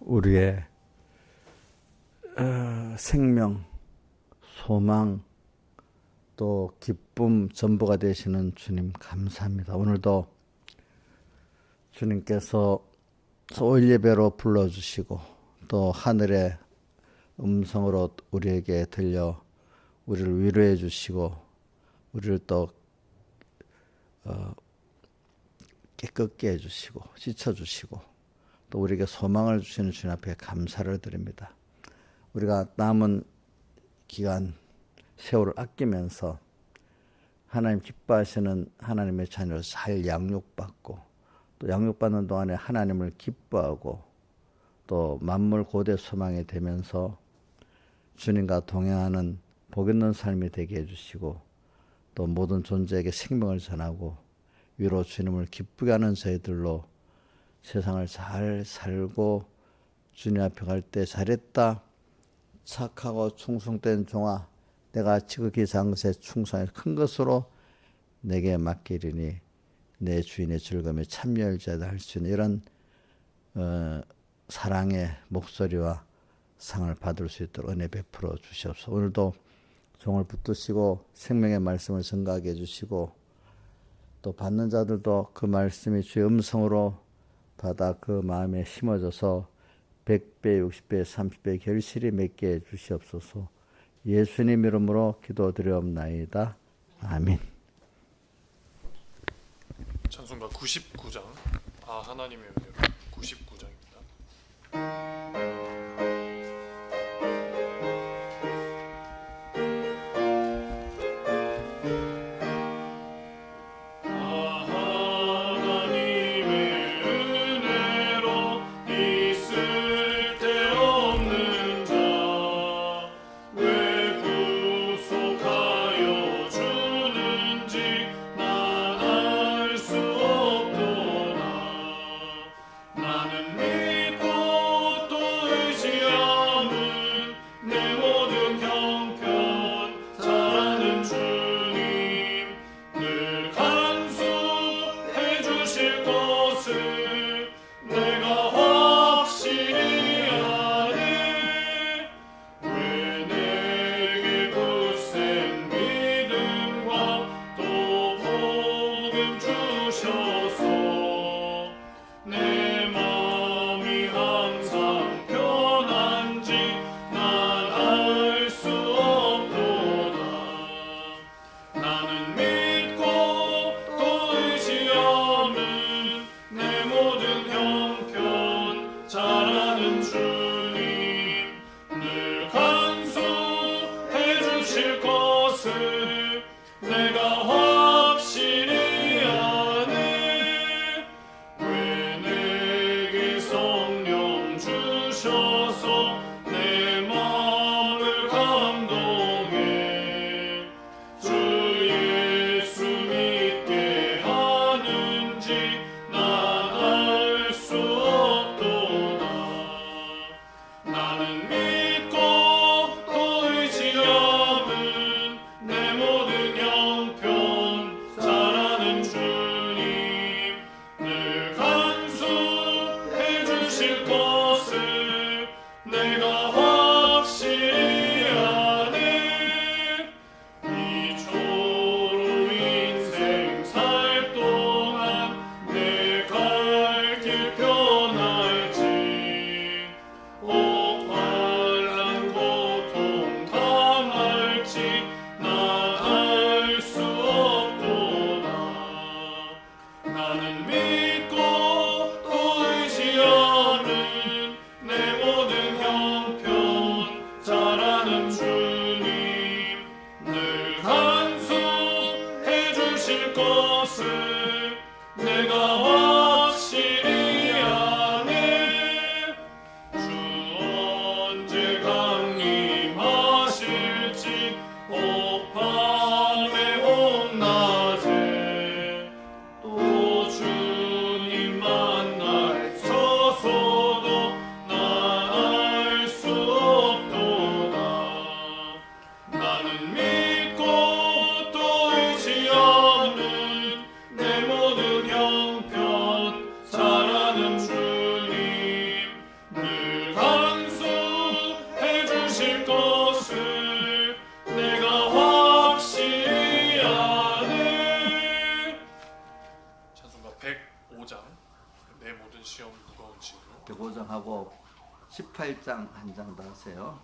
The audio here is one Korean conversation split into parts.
우리의 생명, 소망, 또 기쁨 전부가 되시는 주님 감사합니다. 오늘도 주님께서 오일 예배로 불러주시고 또 하늘의 음성으로 우리에게 들려 우리를 위로해 주시고 우리를 또 깨끗게 해주시고 씻어주시고 또 우리에게 소망을 주시는 주님 앞에 감사를 드립니다. 우리가 남은 기간 세월을 아끼면서 하나님 기뻐하시는 하나님의 자녀로 잘 양육받고 또 양육받는 동안에 하나님을 기뻐하고 또 만물 고대 소망이 되면서 주님과 동행하는 복 있는 삶이 되게 해주시고 또 모든 존재에게 생명을 전하고 위로 주님을 기쁘게 하는 저희들로 세상을 잘 살고 주님 앞에 갈 때 잘했다 착하고 충성된 종아 내가 지극히 장세 충성해 큰 것으로 내게 맡기리니 내 주인의 즐거움에 참여할 자다 할 수 있는 이런 사랑의 목소리와 상을 받을 수 있도록 은혜 베풀어 주시옵소서. 오늘도 종을 붙드시고 생명의 말씀을 증가하게 해주시고 또 받는 자들도 그 말씀이 주의 음성으로 받아 그 마음에 심어져서 100배, 60배, 30배 결실이 맺게 해주시옵소서. 예수님 이름으로 기도드리옵나이다. 아멘. 찬송가 99장 하나님의 은혜로 99장입니다. 내 모든 형편 18장 한 장 더 하세요.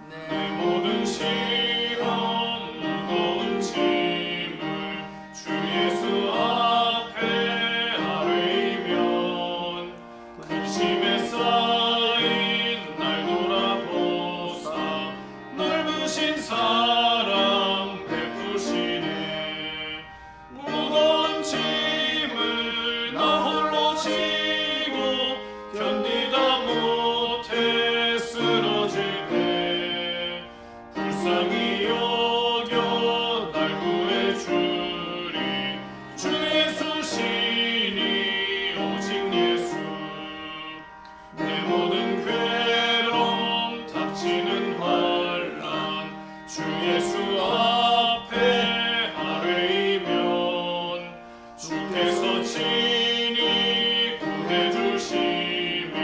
내 모든 시험 무거운 짐을 주 예수 앞에 아뢰면 근심에 쌓인 날 돌아보사 넓으신 사랑 베푸시네. 무거운 짐을 나 홀로 지고 견디다 못해 쓰러질 때 불쌍히 여겨 날 구해주리. 주 예수 시니 오직 예수. 내 모든 괴로움 닥치는 환란 주 예수 앞에 아뢰이면 주께서 친히 구해주시며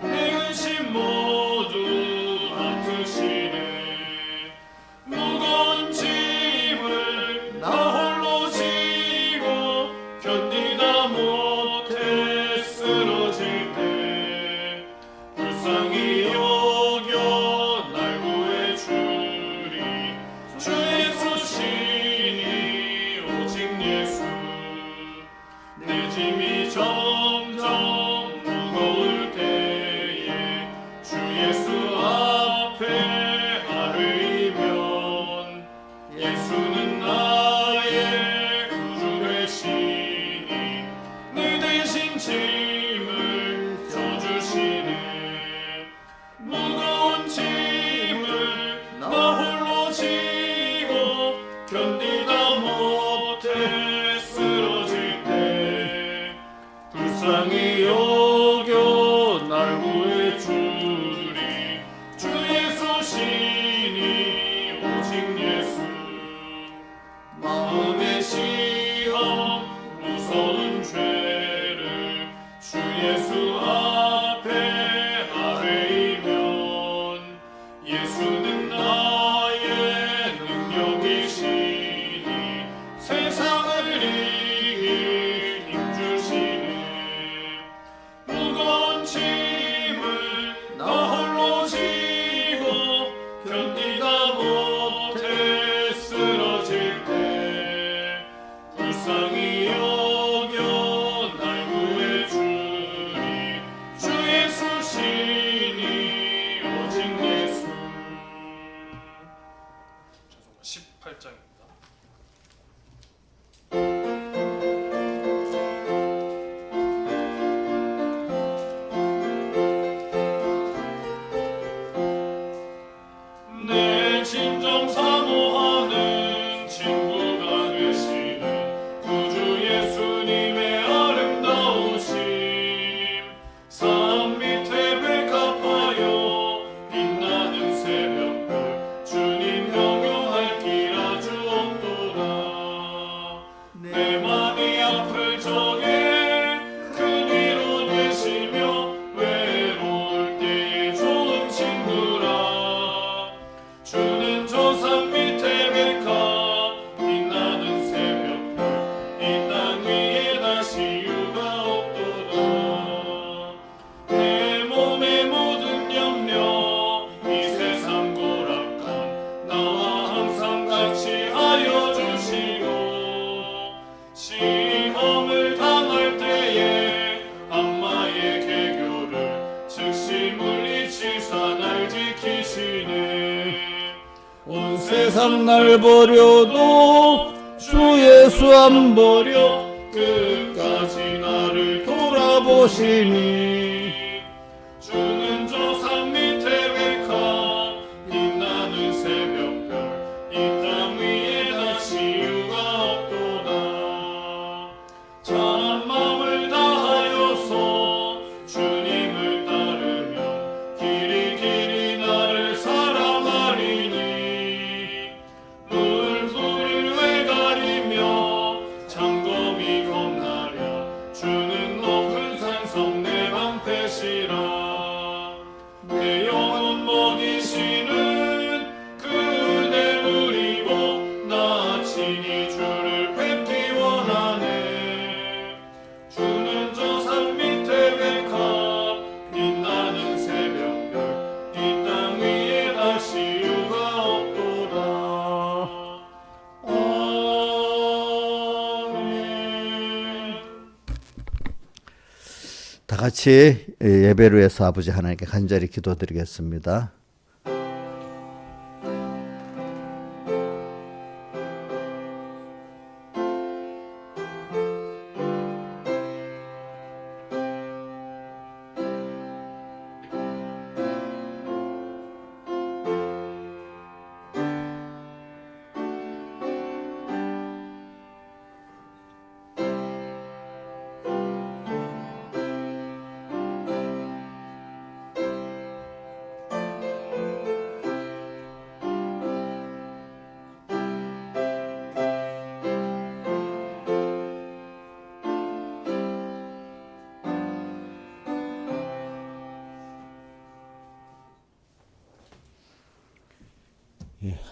내 근심 모두 맡으시네. 무거운 짐을 나 홀로 지고 견디다 못해 쓰러질 때 불쌍히 여겨 날 구해주리. 주 예수 시니 오직 예수. 내 짐이 점점 무거울 때에 주 예수 앞에 아뢰이면 예수는 나의 구주 되시니 내 대신 짐을 져주시네. 무거운 짐을 나 홀로 지고 견디다 못해 쓰러질 때 불쌍히 여겨 날 구해주리. 주 예수 시니 오직 예수. 마음의 시험 무서운 죄를 주 예수 앞에 아뢰이면 예수는 나의 능력이시니 세상을 이길 힘 주시네. 무거운 짐을 나 홀로 지고 견디다 못해 쓰러질 때 불쌍히 여겨 날 구해주리. 주 예수 시니 오직 예수. 18장입니다. 내 진정 사모하는 친구가 되시는 구주 예수님의 아름다우심 산 밑에 백합하여 빛나는 새벽별 주님 형용할 길아 주옵도다. 내 맘이 아플 적에 큰 위로 되시며 외로울 때에 좋은 친구라. 주는 저 산 밑에 백합 빛나는 새벽별 이 땅 위에 다시 유가 없도다. 내 몸의 모든 염려 이 세상 고락한 나와 항상 같이 하여 주시고 시험을 당할 때에 악마의 개교를 즉시 물리치사 날 지키시네. 온 세상 날 버려도 주 예수 안 버려 끝까지 나를 돌아보시니. 주는 저 산 밑에 백합 빛나는 새벽별 이 땅 위에 다시 유가 없도다. 참 마음을 다하여서 주님을 따르면 길이 길이 나를 사랑하리니. 물풀을 왜 가리며 장검이 겁나랴 주는 높은 산성 내 방패 다 같이 예배를 위해서 아버지 하나님께 간절히 기도드리겠습니다.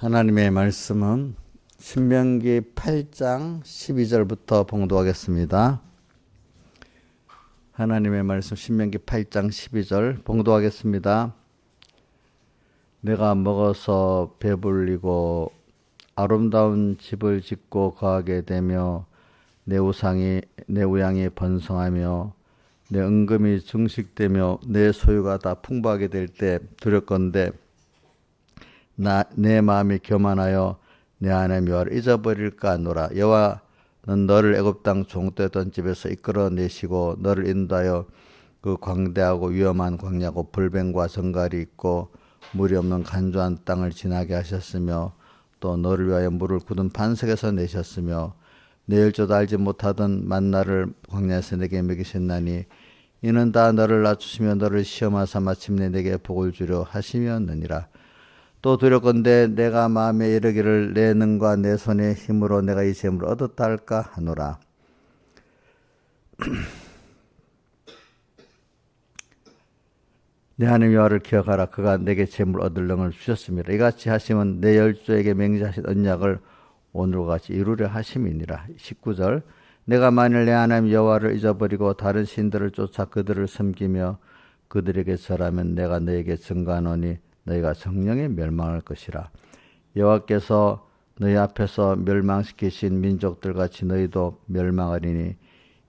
하나님의 말씀은 신명기 8장 12절부터 봉독하겠습니다. 하나님의 말씀 신명기 8장 12절 봉독하겠습니다. 내가 먹어서 배불리고 아름다운 집을 짓고 거하게 되며 내 우양이 번성하며 내 은금이 증식되며 내 소유가 다 풍부하게 될 때 두렵건대 내 마음이 교만하여 내 하나님 여호와를 잊어버릴까 하노라. 여호와는 너를 애굽 땅 종되던 집에서 이끌어내시고 너를 인도하여 그 광대하고 위험한 광야고 불뱀과 정갈이 있고 물이 없는 간조한 땅을 지나게 하셨으며 또 너를 위하여 물을 굳은 반석에서 내셨으며 내 열조도 알지 못하던 만나를 광야에서 내게 먹이셨나니 이는 다 너를 낮추시며 너를 시험하사 마침내 내게 복을 주려 하시면느니라. 또 두렵건대 내가 마음에 이르기를 내 능과 내 손의 힘으로 내가 이 재물을 얻었다 할까 하노라. 내 하나님 여호와를 기억하라. 그가 내게 재물 얻을 능을 주셨습니다. 이같이 하시면 내 열조에게 맹세하신 언약을 오늘과 같이 이루려 하심이니라. 19절 내가 만일 내 하나님 여호와를 잊어버리고 다른 신들을 쫓아 그들을 섬기며 그들에게 절하면 내가 너에게 증거하노니 너희가 정령에 멸망할 것이라. 여호와께서 너희 앞에서 멸망시키신 민족들 같이 너희도 멸망하리니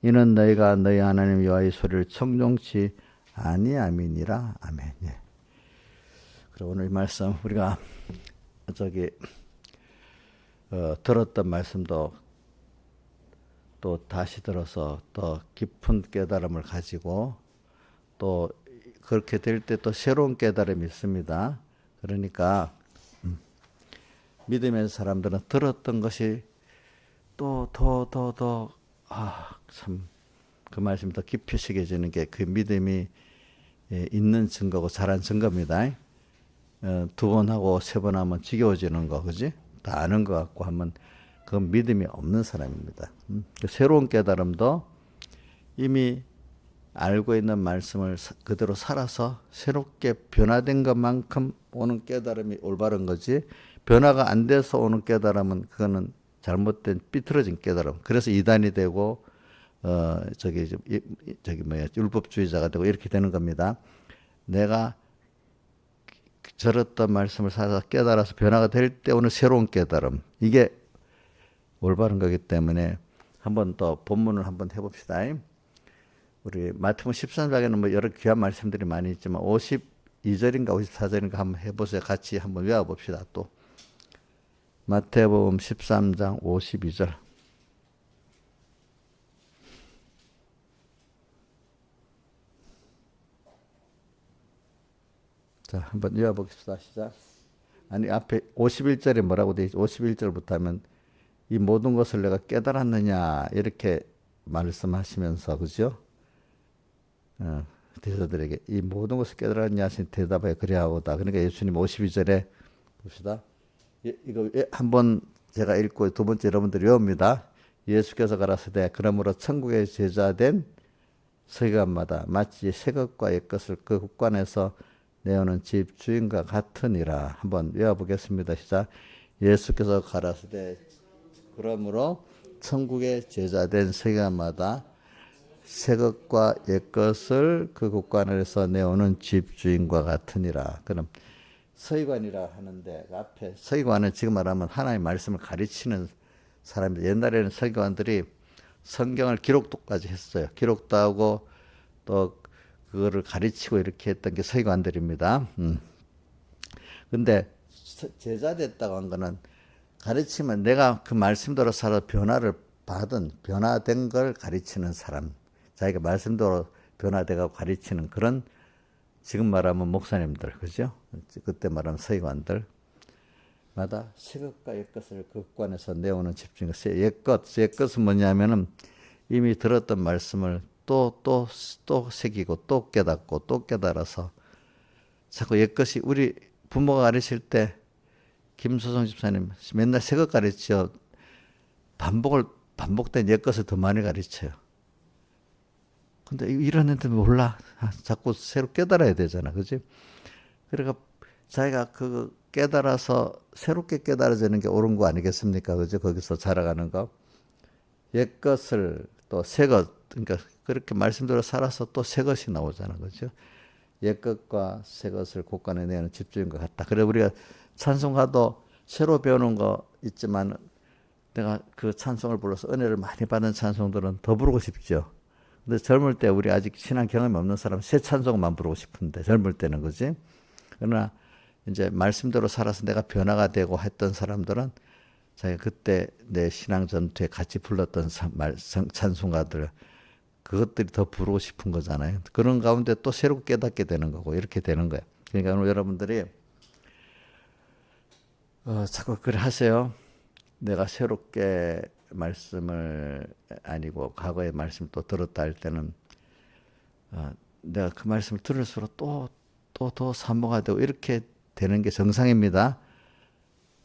이는 너희가 너희 하나님 여호와의 소리를 청종치 아니함이니라. 아멘. 예. 그리고 오늘 이 말씀 우리가 들었던 말씀도 또 다시 들어서 더 깊은 깨달음을 가지고 또 그렇게 될 때 또 새로운 깨달음이 있습니다. 그러니까 믿음의 사람들은 들었던 것이 또 참 그 말씀이 더 깊이 새겨지는 게 그 믿음이 있는 증거고 잘한 증거입니다. 2번 하고 3번 하면 지겨워지는 거, 그지? 다 아는 것 같고 하면 그건 믿음이 없는 사람입니다. 새로운 깨달음도 이미 알고 있는 말씀을 그대로 살아서 새롭게 변화된 것만큼 오는 깨달음이 올바른 거지, 변화가 안 돼서 오는 깨달음은 그거는 잘못된 삐뚤어진 깨달음. 그래서 이단이 되고 율법주의자가 되고 이렇게 되는 겁니다. 내가 들었던 말씀을 살아서 깨달아서 변화가 될 때 오는 새로운 깨달음, 이게 올바른 거기 때문에 한번 더 본문을 한번 해봅시다. 우리 마태복음 13장에는 뭐 여러 귀한 말씀들이 많이 있지만 52절인가 54절인가 한번 해보세요. 같이 한번 외워봅시다. 또 마태복음 13장 52절. 자, 한번 외워보겠습니다. 시작. 아니, 앞에 51절에 뭐라고 되어 있지? 51절부터 하면 이 모든 것을 내가 깨달았느냐 이렇게 말씀하시면서, 그죠? 대저들에게 이 모든 것을 깨달았냐 하신 대답에 그리하오다. 그러니까 예수님 52절에 봅시다. 이거 한번 제가 읽고 두 번째 여러분들이 외웁니다. 예수께서 가라사대 그러므로 천국의 제자된 서기관마다 마치 새 것과 옛 것을 그 국관에서 내오는 집 주인과 같으니라. 한번 외워보겠습니다. 시작. 예수께서 가라사대 그러므로 천국의 제자된 서기관마다 새 것과 옛 것을 그 국관에서 내오는 집 주인과 같으니라. 그럼 서기관이라 하는데 앞에 서기관은 지금 말하면 하나님의 말씀을 가르치는 사람입니다. 옛날에는 서기관들이 성경을 기록도까지 했어요. 기록도 하고 또 그거를 가르치고 이렇게 했던 게 서기관들입니다. 근데 제자 됐다고 한 거는 가르치면 내가 그 말씀대로 살아 변화를 받은 변화된 걸 가르치는 사람, 자기가 말씀대로 변화돼가 가르치는 그런 지금 말하면 목사님들, 그죠? 그때 말하면 서기관들 마다 새것과 옛것을 그 국관에서 내오는 집중. 옛것은 뭐냐면은 이미 들었던 말씀을 또 새기고 또 깨닫고 또 깨달아서 자꾸 옛것이 우리 부모가 가르칠 때 김소성 집사님 맨날 새것 가르쳐 반복된 옛것을 더 많이 가르쳐요. 근데 이런 애들 몰라. 자꾸 새로 깨달아야 되잖아. 그지? 그러니까 자기가 그 깨달아서 새롭게 깨달아지는 게 옳은 거 아니겠습니까? 그죠? 거기서 자라가는 거. 옛것을 또 새것, 그러니까 그렇게 말씀대로 살아서 또 새것이 나오잖아. 그죠? 옛것과 새것을 곳간에 내는 집중인 것 같다. 그래 우리가 찬송가도 새로 배우는 거 있지만 내가 그 찬송을 불러서 은혜를 많이 받은 찬송들은 더 부르고 싶죠. 근데 젊을 때 우리 아직 신앙 경험이 없는 사람 새 찬송만 부르고 싶은데 젊을 때는 그지? 그러나 이제 말씀대로 살아서 내가 변화가 되고 했던 사람들은 자기가 그때 내 신앙 전투에 같이 불렀던 찬송가들 그것들이 더 부르고 싶은 거잖아요. 그런 가운데 또 새롭게 깨닫게 되는 거고 이렇게 되는 거예요. 그러니까 오늘 여러분들이 자꾸 그래 하세요. 내가 새롭게 말씀을 아니고 과거의 말씀 또 들었다 할 때는 내가 그 말씀을 들을수록 또 더 사모가 되고 이렇게 되는 게 정상입니다.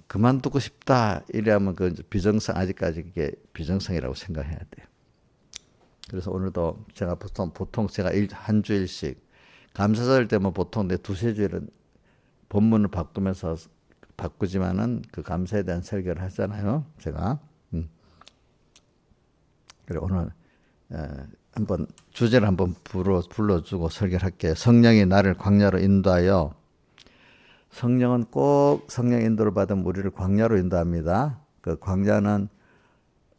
그만두고 싶다 이래야면 그 비정상 아직까지 이게 비정상이라고 생각해야 돼요. 그래서 오늘도 제가 보통 제가 한 주일씩 감사절 때면 보통 내 두세 주일은 본문을 바꾸지만은 그 감사에 대한 설교를 하잖아요. 제가. 그래 오늘 한번 주제를 한번 불러주고 설교를 할게요. 성령이 나를 광야로 인도하여. 성령은 꼭 성령 인도를 받으면 우리를 광야로 인도합니다. 그 광야는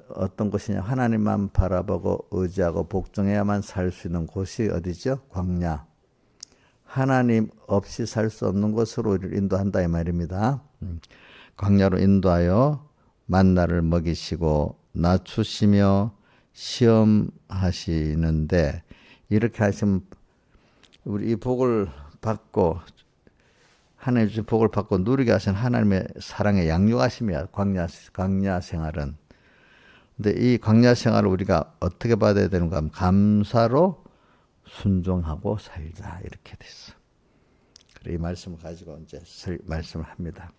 어떤 곳이냐? 하나님만 바라보고 의지하고 복종해야만 살 수 있는 곳이 어디죠? 광야. 하나님 없이 살 수 없는 곳으로 우리를 인도한다 이 말입니다. 광야로 인도하여 만나를 먹이시고 낮추시며 시험하시는데 이렇게 하시면 우리 이 복을 받고 하나님 주신 복을 받고 누리게 하신 하나님의 사랑에 양육하심이야. 광야 생활은. 근데 이 광야 생활을 우리가 어떻게 받아야 되는가 하면 감사로 순종하고 살자 이렇게 됐어. 그래 이 말씀을 가지고 이제 말씀을 합니다.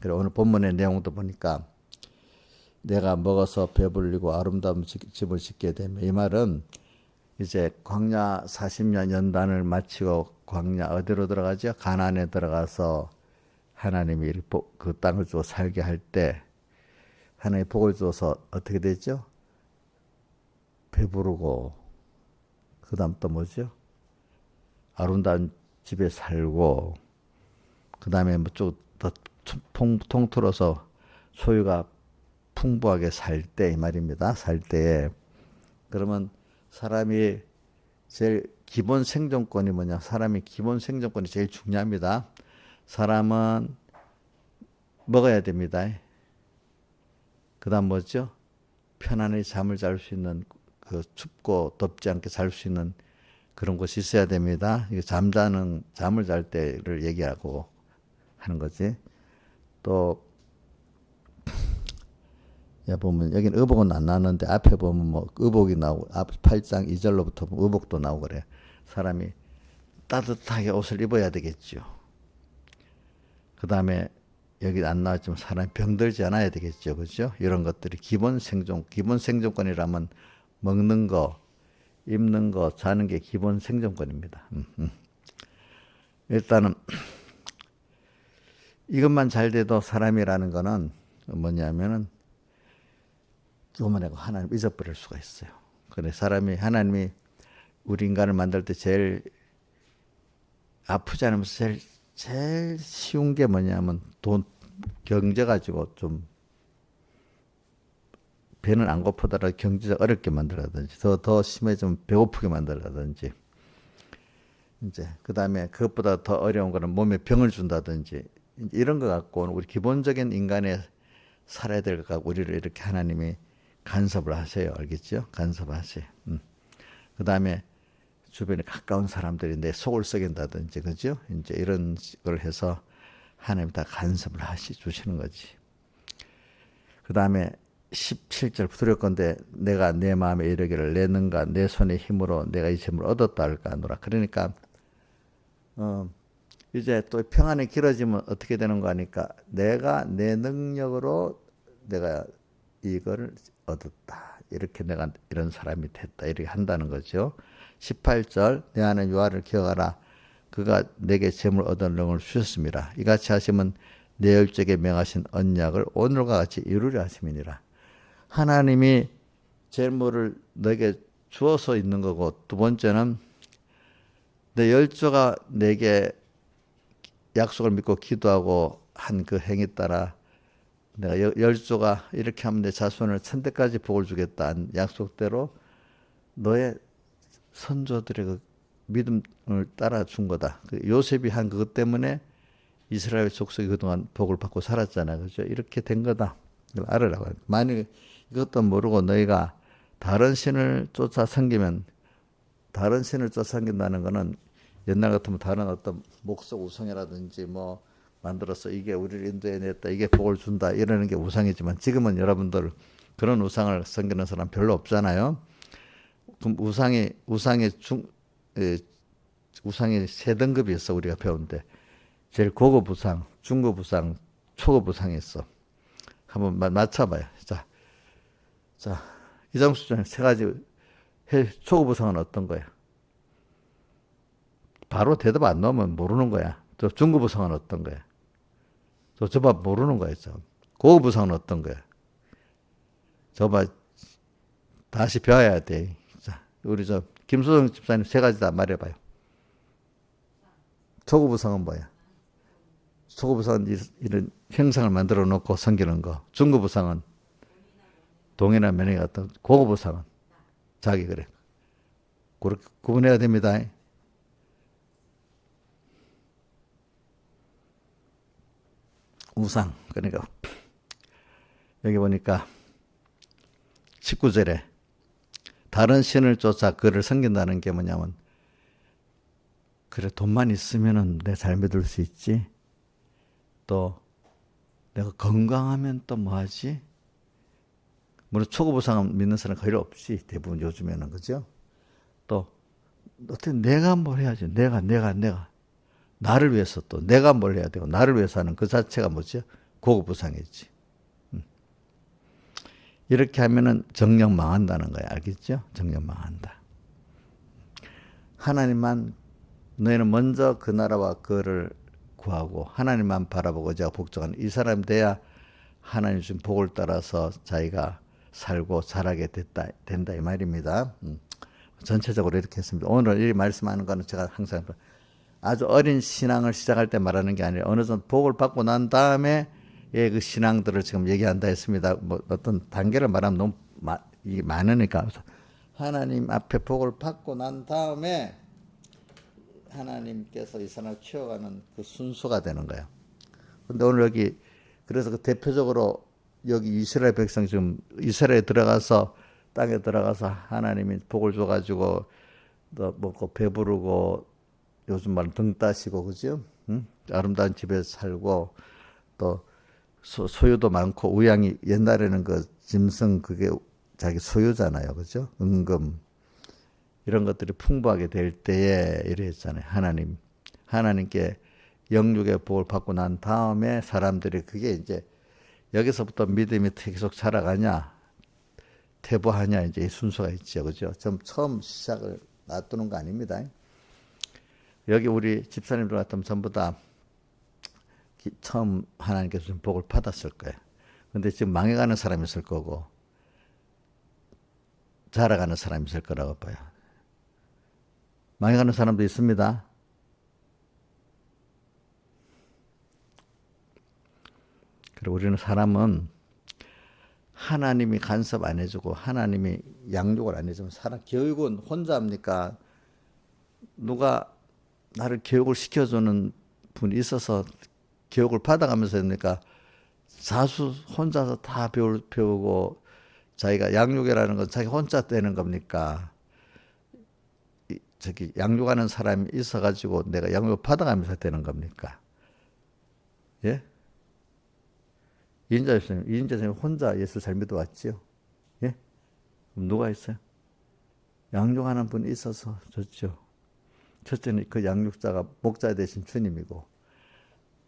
그래 오늘 본문의 내용도 보니까 내가 먹어서 배불리고 아름다운 집을 짓게 되면 이 말은 이제 광야 40년 연단을 마치고 광야 어디로 들어가죠? 가나안에 들어가서 하나님이 그 땅을 주어 살게 할 때 하나님의 복을 주어서 어떻게 되죠? 배부르고 그 다음 또 뭐죠? 아름다운 집에 살고 그 다음에 뭐 좀 더 통틀어서 소유가 풍부하게 살 때 이 말입니다. 살 때에 그러면 사람이 제일 기본 생존권이 뭐냐? 사람이 기본 생존권이 제일 중요합니다. 사람은 먹어야 됩니다. 그 다음 뭐죠? 편안히 잠을 잘 수 있는 그 춥고 덥지 않게 잘 수 있는 그런 곳이 있어야 됩니다. 이게 잠을 잘 때를 얘기하고 하는 거지. 또 보면 여기는 의복은 안 나오는데 앞에 보면 뭐 의복이 나오고 앞 8장 2절로부터 의복도 나오고 그래. 사람이 따뜻하게 옷을 입어야 되겠죠. 그 다음에 여기 안 나왔지만 사람이 병들지 않아야 되겠죠. 그죠? 이런 것들이 기본 생존권이라면 먹는 거, 입는 거, 자는 게 기본 생존권입니다. 일단은 이것만 잘 돼도 사람이라는 거는 뭐냐면은 요만하고 하나님 잊어버릴 수가 있어요. 그래 하나님이 우리 인간을 만들 때 제일 아프지 않으면서 제일 쉬운 게 뭐냐면 경제 가지고 좀 배는 안 고프더라도 경제적 어렵게 만들라든지 더 심해지면 배고프게 만들라든지 이제 그 다음에 그것보다 더 어려운 거는 몸에 병을 준다든지 이런 거 갖고는 우리 기본적인 인간의 살아야 될 것 갖고 우리를 이렇게 하나님이 간섭을 하세요. 알겠죠? 간섭하세요. 그 다음에 주변에 가까운 사람들이 내 속을 썩인다든지, 그죠? 이제 이런 걸 해서 하나님 다 간섭을 주시는 거지. 그 다음에 17절 부드럽건대 내가 내 마음에 이르기를 내 능과 내 손의 힘으로 내가 이 점을 얻었다 할까 하노라. 그러니까 이제 또 평안이 길어지면 어떻게 되는 거 하니까 내가 내 능력으로 내가 이걸 얻었다. 이렇게 내가 이런 사람이 됐다. 이렇게 한다는 거죠. 18절 내 안에 요한을 기억하라. 그가 내게 재물 얻은 능을 주셨습니다. 이같이 하시면 내 열적에 명하신 언약을 오늘과 같이 이루려 하심이니라. 하나님이 재물을 너에게 주어서 있는 거고, 두 번째는 내 열조가 내게 약속을 믿고 기도하고 한 그 행에 따라 내가 열조가 이렇게 하면 내 자손을 천대까지 복을 주겠다 한 약속대로 너의 선조들의 그 믿음을 따라 준 거다. 요셉이 한 그것 때문에 이스라엘 족속이 그동안 복을 받고 살았잖아. 그죠? 이렇게 된 거다. 이걸 알으라고. 만약 이것도 모르고 너희가 다른 신을 쫓아 섬기면, 다른 신을 쫓아 섬긴다는 거는 옛날 같으면 다른 어떤 목석 우상이라든지 뭐 만들어서 이게 우리를 인도해냈다, 이게 복을 준다 이러는 게 우상이지만, 지금은 여러분들 그런 우상을 섬기는 사람 별로 없잖아요. 그럼 우상이 세 등급이 있어. 우리가 배운데 제일 고급 우상, 중급 우상, 초급 우상이 있어. 한번 맞춰봐요. 자, 이장수 중에 세 가지. 초급 우상은 어떤 거야? 바로 대답 안 나오면 모르는 거야. 또 중급 우상은 어떤 거야? 또 저봐 모르는 거야. 고급 우상은 어떤 거야? 저봐 다시 배워야 돼. 자, 우리 김수정 집사님 세 가지 다 말해봐요. 초급 우상은 뭐야? 초급 우상은 이런 형상을 만들어 놓고 섬기는 거. 중급 우상은 동이나 면이 같은. 고급 우상은 자기 그래. 그렇게 구분해야 됩니다. 우상. 그러니까 여기 보니까 19절에 다른 신을 쫓아 그를 섬긴다는 게 뭐냐면, 그래 돈만 있으면은 내가 잘 믿을 수 있지. 또 내가 건강하면 또 뭐하지? 물론 초급 우상 믿는 사람 거의 없지. 대부분 요즘에는. 그죠? 또 어떻게 내가 뭘 해야지. 내가 나를 위해서, 또 내가 뭘 해야 되고 나를 위해서 하는 그 자체가 뭐죠? 고급 우상이지. 이렇게 하면은 정령 망한다는 거야. 알겠죠? 정령 망한다. 하나님만, 너희는 먼저 그 나라와 그를 구하고 하나님만 바라보고 제가 복종하는 이 사람 돼야 하나님 주신 복을 따라서 자기가 살고 자라게 된다 이 말입니다. 전체적으로 이렇게 했습니다. 오늘 이 말씀하는 거는 제가 항상 아주 어린 신앙을 시작할 때 말하는 게 아니라 어느 정도 복을 받고 난 다음에 그 신앙들을 지금 얘기한다 했습니다. 뭐 어떤 단계를 말하면 너무 이게 많으니까. 하나님 앞에 복을 받고 난 다음에 하나님께서 이 사람을 키워가는 그 순서가 되는 거예요. 근데 오늘 여기 그래서 그 대표적으로 여기 이스라엘 백성 지금 이스라엘에 들어가서 땅에 들어가서 하나님이 복을 줘가지고 또 먹고 배부르고 요즘 말은 등 따시고 그죠? 응? 아름다운 집에 살고 또 소유도 많고 우양이 옛날에는 그 짐승 그게 자기 소유잖아요. 그죠? 은금 이런 것들이 풍부하게 될 때에 이랬잖아요. 하나님께 영육의 복을 받고 난 다음에 사람들이 그게 이제 여기서부터 믿음이 계속 자라가냐 퇴보하냐 이제 이 순서가 있죠. 그죠? 처음 시작을 놔두는 거 아닙니다. 여기 우리 집사님들 같으면 전부 다 처음 하나님께서 준 복을 받았을 거예요. 근데 지금 망해가는 사람이 있을 거고 자라가는 사람이 있을 거라고 봐요. 망해가는 사람도 있습니다. 그리고 우리는 사람은 하나님이 간섭 안 해주고 하나님이 양육을 안 해주면 사람 교육은 혼자 합니까? 누가 나를 교육을 시켜주는 분이 있어서 교육을 받아가면서 했으니까 자수 혼자서 다 배우고 자기가 양육이라는 건 자기 혼자 되는 겁니까? 저기 양육하는 사람이 있어가지고 내가 양육 받아가면서 되는 겁니까? 예? 이인자 선생님 혼자 예수 잘 믿어왔지요? 예? 그럼 누가 있어요? 양육하는 분이 있어서 좋죠. 첫째는 그 양육자가 목자 대신 주님이고,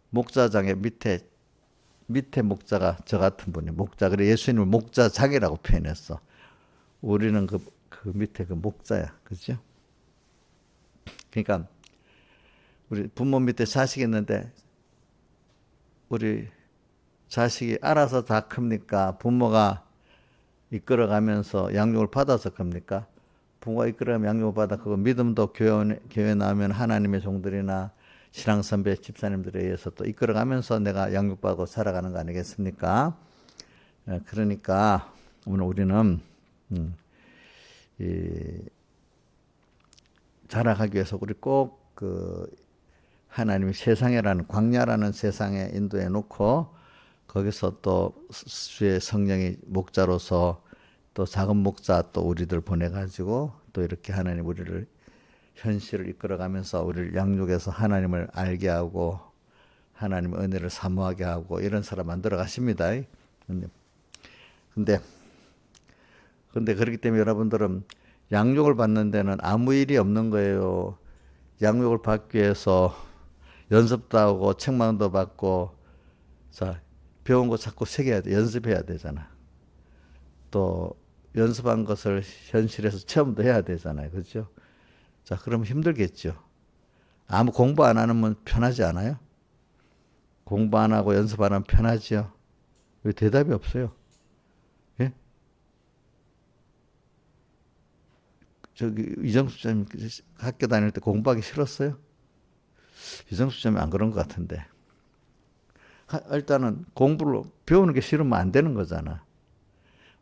목자장의 밑에 목자가 저 같은 분이 목자. 그래 예수님을 목자장이라고 표현했어. 우리는 그 밑에 그 목자야. 그죠? 그러니까 우리 부모 밑에 자식이 있는데 우리 자식이 알아서 다 큽니까? 부모가 이끌어가면서 양육을 받아서 큽니까? 부모가 이끌어가면 양육을 받아 그거 믿음도 교회 나오면 하나님의 종들이나 신앙 선배 집사님들에 의해서 또 이끌어가면서 내가 양육받고 살아가는 거 아니겠습니까? 그러니까 오늘 우리는 자라가기 위해서 우리 꼭 그 하나님이 세상이라는 광야라는 세상에 인도해 놓고 거기서 또 주의 성령이 목자로서 또 작은 목자 또 우리들 보내가지고 또 이렇게 하나님 우리를 현실을 이끌어가면서 우리를 양육해서 하나님을 알게 하고 하나님의 은혜를 사모하게 하고 이런 사람 만들어 가십니다. 근데 그렇기 때문에 여러분들은 양육을 받는 데는 아무 일이 없는 거예요. 양육을 받기 위해서 연습도 하고 책망도 받고 자 배운 거 자꾸 새겨야 돼. 연습해야 되잖아. 또 연습한 것을 현실에서 체험도 해야 되잖아요. 그렇죠? 자, 그러면 힘들겠죠. 아무 공부 안 하면 편하지 않아요? 공부 안 하고 연습 안 하면 편하지요? 왜 대답이 없어요? 예? 저기 이정수 쌤 학교 다닐 때 공부하기 싫었어요? 이정수 쌤이 안 그런 것 같은데. 일단은 공부를 배우는 게 싫으면 안 되는 거잖아.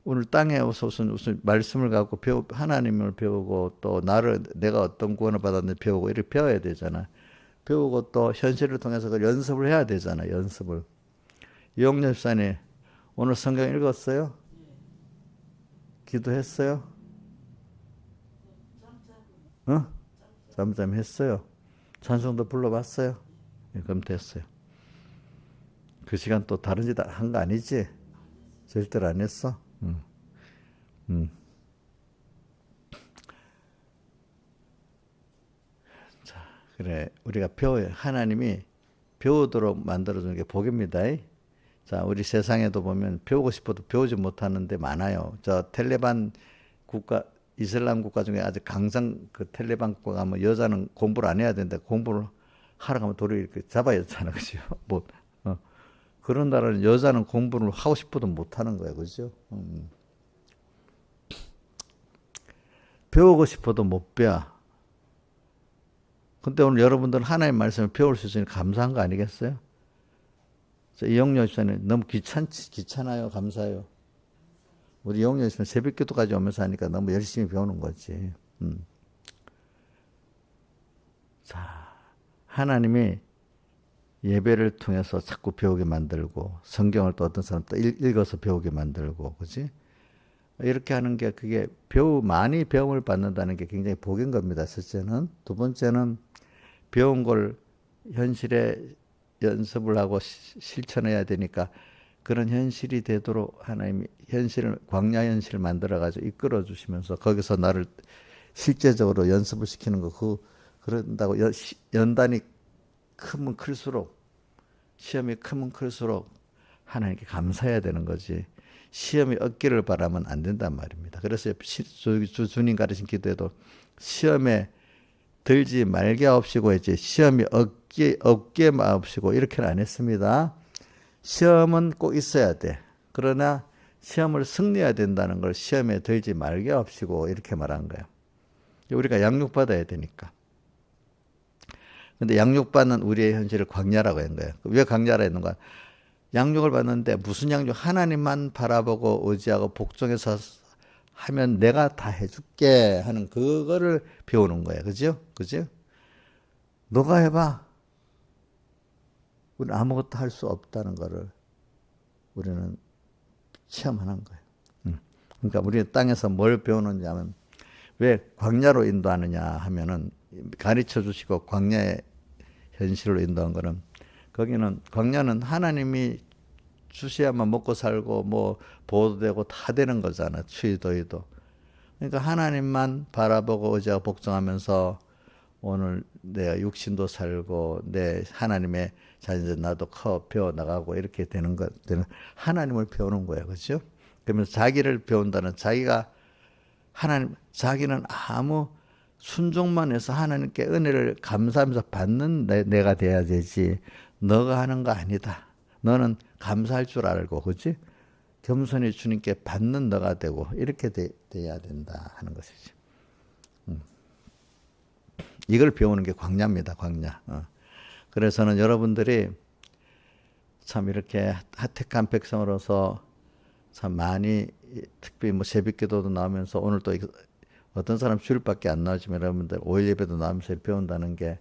오늘 땅에 와서 무슨 말씀을 갖고 하나님을 배우고 또 내가 어떤 구원을 받았는지 배우고 이렇게 배워야 되잖아. 배우고 또 현실을 통해서 그 연습을 해야 되잖아. 연습을. 이용렬 집사님 오늘 성경 읽었어요? 기도했어요? 어? 잠잠 했어요. 찬송도 불러봤어요? 네, 그럼 됐어요. 그 시간 또 다른 짓 한 거 아니지? 절대로 안 했어? 자, 그래. 우리가 하나님이 배우도록 만들어주는 게 복입니다. 자, 우리 세상에도 보면 배우고 싶어도 배우지 못하는 데 많아요. 저 텔레반 국가, 이슬람 국가 중에 아주 강성 그 텔레반 국가 가면 여자는 공부를 안 해야 되는데 공부를 하러 가면 돌을 이렇게 잡아야 되잖아. 그죠? 뭐, 그런 나라는 여자는 공부를 하고 싶어도 못 하는 거예요. 그죠? 배우고 싶어도 못 배워. 근데 오늘 여러분들은 하나님 말씀을 배울 수 있으니 감사한 거 아니겠어요? 이영렬 집사님 너무 귀찮아요? 감사해요? 우리 이영렬 집사님 새벽 기도까지 오면서 하니까 너무 열심히 배우는 거지. 자, 하나님이 예배를 통해서 자꾸 배우게 만들고 성경을 또 어떤 사람 또 읽어서 배우게 만들고 그지? 이렇게 하는 게 그게 많이 배움을 받는다는 게 굉장히 복인 겁니다. 첫째는. 두 번째는 배운 걸 현실에 연습을 하고 실천해야 되니까 그런 현실이 되도록 하나님이 광야 현실을 만들어가지고 이끌어 주시면서 거기서 나를 실제적으로 연습을 시키는 거 그런다고 연단이 크면 클수록 시험이 크면 클수록 하나님께 감사해야 되는 거지. 시험이 없기를 바라면 안 된단 말입니다. 그래서 주님 가르친 기도에도 시험에 들지 말게 하옵시고 했지 시험이 없게 마옵시고 이렇게는 안 했습니다. 시험은 꼭 있어야 돼. 그러나 시험을 승리해야 된다는 걸 시험에 들지 말게 하옵시고 이렇게 말한 거예요. 우리가 양육받아야 되니까. 근데 양육받는 우리의 현실을 광야라고 한 거예요. 왜 광야라 했는가? 양육을 받는데 무슨 양육? 하나님만 바라보고 의지하고 복종해서 하면 내가 다 해줄게 하는 그거를 배우는 거예요. 그죠? 그죠? 너가 해봐. 우리는 아무것도 할 수 없다는 것을 우리는 체험하는 거예요. 그러니까 우리 땅에서 뭘 배우는지 하면 왜 광야로 인도하느냐 하면은 가르쳐 주시고 광야의 현실로 인도한 거는 거기는 광야는 하나님이 주셔야만 먹고 살고 뭐 보호도 되고 다 되는 거잖아. 추위더위도. 그러니까 하나님만 바라보고 의지하고 복종하면서 오늘 내가 육신도 살고 내 하나님의 자녀들 나도 커 배워 나가고 이렇게 되는 것들은 하나님을 배우는 거예요. 그렇죠? 그러면서 자기를 배운다는 자기가 하나님 자기는 아무 순종만 해서 하나님께 은혜를 감사하면서 받는 내가 돼야 되지. 너가 하는 거 아니다. 너는 감사할 줄 알고 그렇지? 겸손히 주님께 받는 너가 되고 이렇게 돼야 된다 하는 것이죠. 이걸 배우는 게 광야입니다. 광야. 그래서는 여러분들이 참 이렇게 핫택한 백성으로서 참 많이 특별히 뭐 새벽기도도 나오면서 오늘 또 어떤 사람 주일밖에 안 나오지만 여러분들 5일 예배도 나오면서 배운다는 게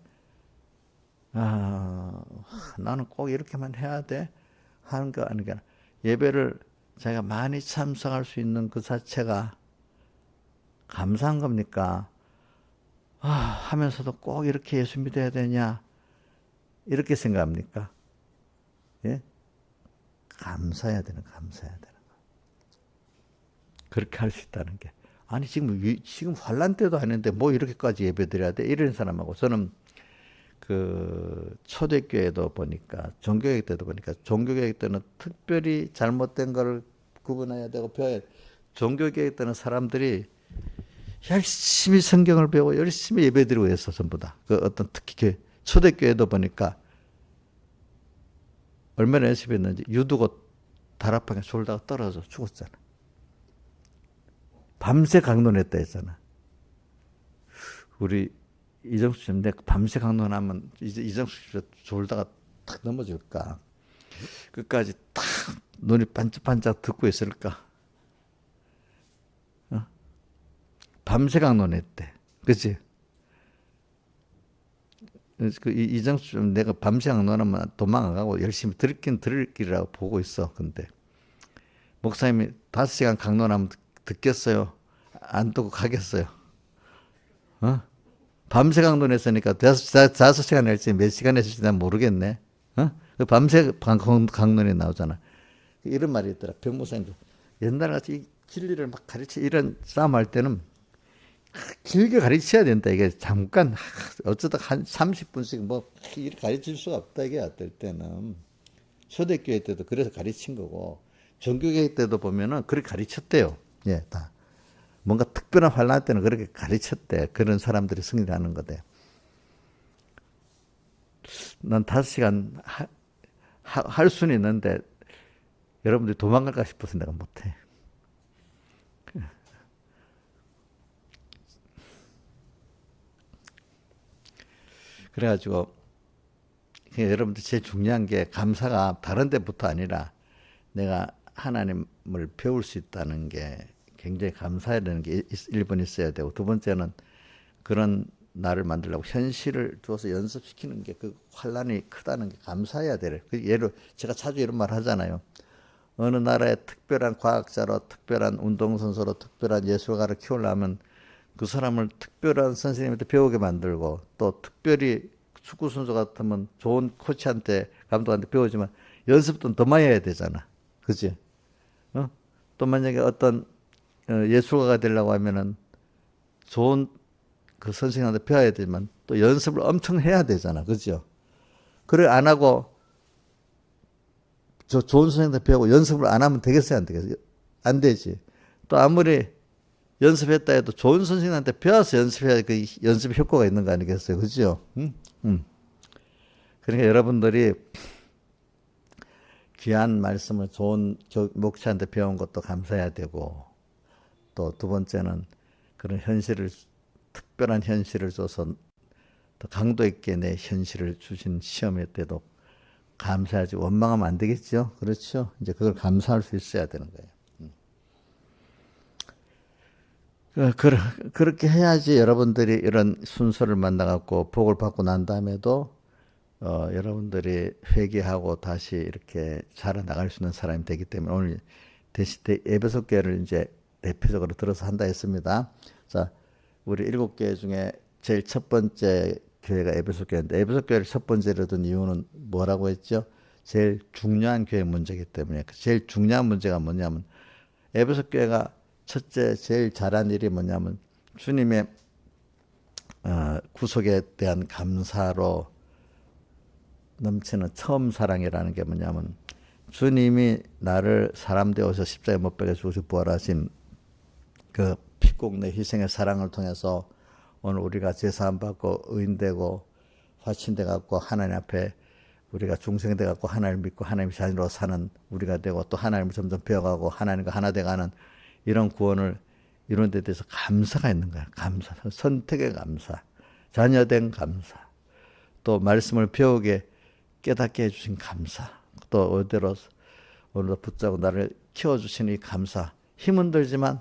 나는 꼭 이렇게만 해야 돼 하는 거 아니라 예배를 자기가 많이 참석할 수 있는 그 자체가 감사한 겁니까? 하면서도 꼭 이렇게 예수 믿어야 되냐? 이렇게 생각합니까? 예? 감사해야 되는 거. 그렇게 할 수 있다는 게. 아니, 지금 환란 때도 아닌데 뭐 이렇게까지 예배 드려야 돼? 이런 사람하고 저는 그 초대교회도 보니까 종교개혁 때도 보니까 종교개혁 때는 특별히 잘못된 걸 구분해야 되고 배워야 돼. 종교개혁 때는 사람들이 열심히 성경을 배우고 열심히 예배드리고 했어 전부 다. 그 어떤 특히 초대교회도 보니까 얼마나 열심히 했는지 유두고 다락방에 졸다가 떨어져 죽었잖아. 밤새 강론했다 했잖아. 우리 이정수 씨, 내가 밤새 강론하면 이정수 씨 졸다가 탁 넘어질까? 끝까지 탁 눈이 반짝반짝 듣고 있을까? 밤새 강론했대. 그치? 그 이정수 씨, 내가 밤새 강론하면 도망 안 가고 열심히 들을 길이라고 보고 있어. 근데 목사님이 5시간 강론하면 듣겠어요? 안 듣고 가겠어요? 밤새 강론했으니까 5시간 할지 몇 시간 했을지 난 모르겠네. 그 밤새 강론에 나오잖아. 이런 말이 있더라. 병목사님도 옛날 같이 진리를 막 가르치 이런 싸움 할 때는 길게 가르쳐야 된다. 이게 잠깐 어쩌다 한 30분씩 뭐 이렇게 가르칠 수가 없다. 이게 어떨 때는 초대교회 때도 그래서 가르친 거고 종교교회 때도 보면은 그렇게 가르쳤대요. 예, 다. 뭔가 특별한 환란 때는 그렇게 가르쳤대. 그런 사람들이 승리하는 거대. 난 5시간 할 수는 있는데 여러분들이 도망갈까 싶어서 내가 못해. 그래가지고 여러분들 제일 중요한 게 감사가 다른 데부터 아니라 내가 하나님을 배울 수 있다는 게 굉장히 감사해야 되는 게 1번 있어야 되고 두 번째는 그런 나를 만들려고 현실을 두어서 연습시키는 게 그 환란이 크다는 게 감사해야 돼. 예를 제가 자주 이런 말 하잖아요. 어느 나라의 특별한 과학자로 특별한 운동선수로 특별한 예술가를 키우려면 그 사람을 특별한 선생님한테 배우게 만들고 또 특별히 축구 선수 같으면 좋은 코치한테 감독한테 배우지만 연습도 더 많이 해야 되잖아. 그치? 또 만약에 어떤 예술가가 되려고 하면은 좋은 그 선생님한테 배워야 되지만 또 연습을 엄청 해야 되잖아. 그죠? 그래 안 하고 저 좋은 선생님한테 배우고 연습을 안 하면 되겠어요? 안 되겠어요? 안 되지. 또 아무리 연습했다 해도 좋은 선생님한테 배워서 연습해야 그 연습 효과가 있는 거 아니겠어요? 그죠? 그러니까 여러분들이 귀한 말씀을 좋은 목사한테 배운 것도 감사해야 되고 또 두 번째는 그런 현실을 특별한 현실을 줘서 더 강도 있게 내 현실을 주신 시험회 때도 감사하지 원망하면 안 되겠죠? 그렇죠? 이제 그걸 감사할 수 있어야 되는 거예요. 그렇게 해야지 여러분들이 이런 순서를 만나갖고 복을 받고 난 다음에도 여러분들이 회개하고 다시 이렇게 살아나갈 수 있는 사람이 되기 때문에 오늘 에베소 교회를 이제 대표적으로 들어서 한다 했습니다. 자, 우리 7교회 중에 제일 첫 번째 교회가 에베소 교회인데 에베소 교회를 첫 번째로 둔 이유는 뭐라고 했죠? 제일 중요한 교회 문제이기 때문에 제일 중요한 문제가 뭐냐면 에베소 교회가 첫째 제일 잘한 일이 뭐냐면 주님의 구속에 대한 감사로 넘치는 처음 사랑이라는 게 뭐냐면 주님이 나를 사람 되어서 십자가에 못 박혀 죽으시고 부활하신 그 피곡내 희생의 사랑을 통해서 오늘 우리가 제사함 받고 의인되고 화친돼 갖고 하나님 앞에 우리가 중생돼 갖고 하나님을 믿고 하나님의 자녀로 사는 우리가 되고 또 하나님을 점점 배워가고 하나님과 하나 돼가는 이런 구원을 이룬 데 대해서 감사가 있는 거야. 감사, 선택의 감사, 자녀된 감사, 또 말씀을 배우게 깨닫게 해주신 감사, 또 어대로 오늘도 붙잡고 나를 키워주신 이 감사. 힘은 들지만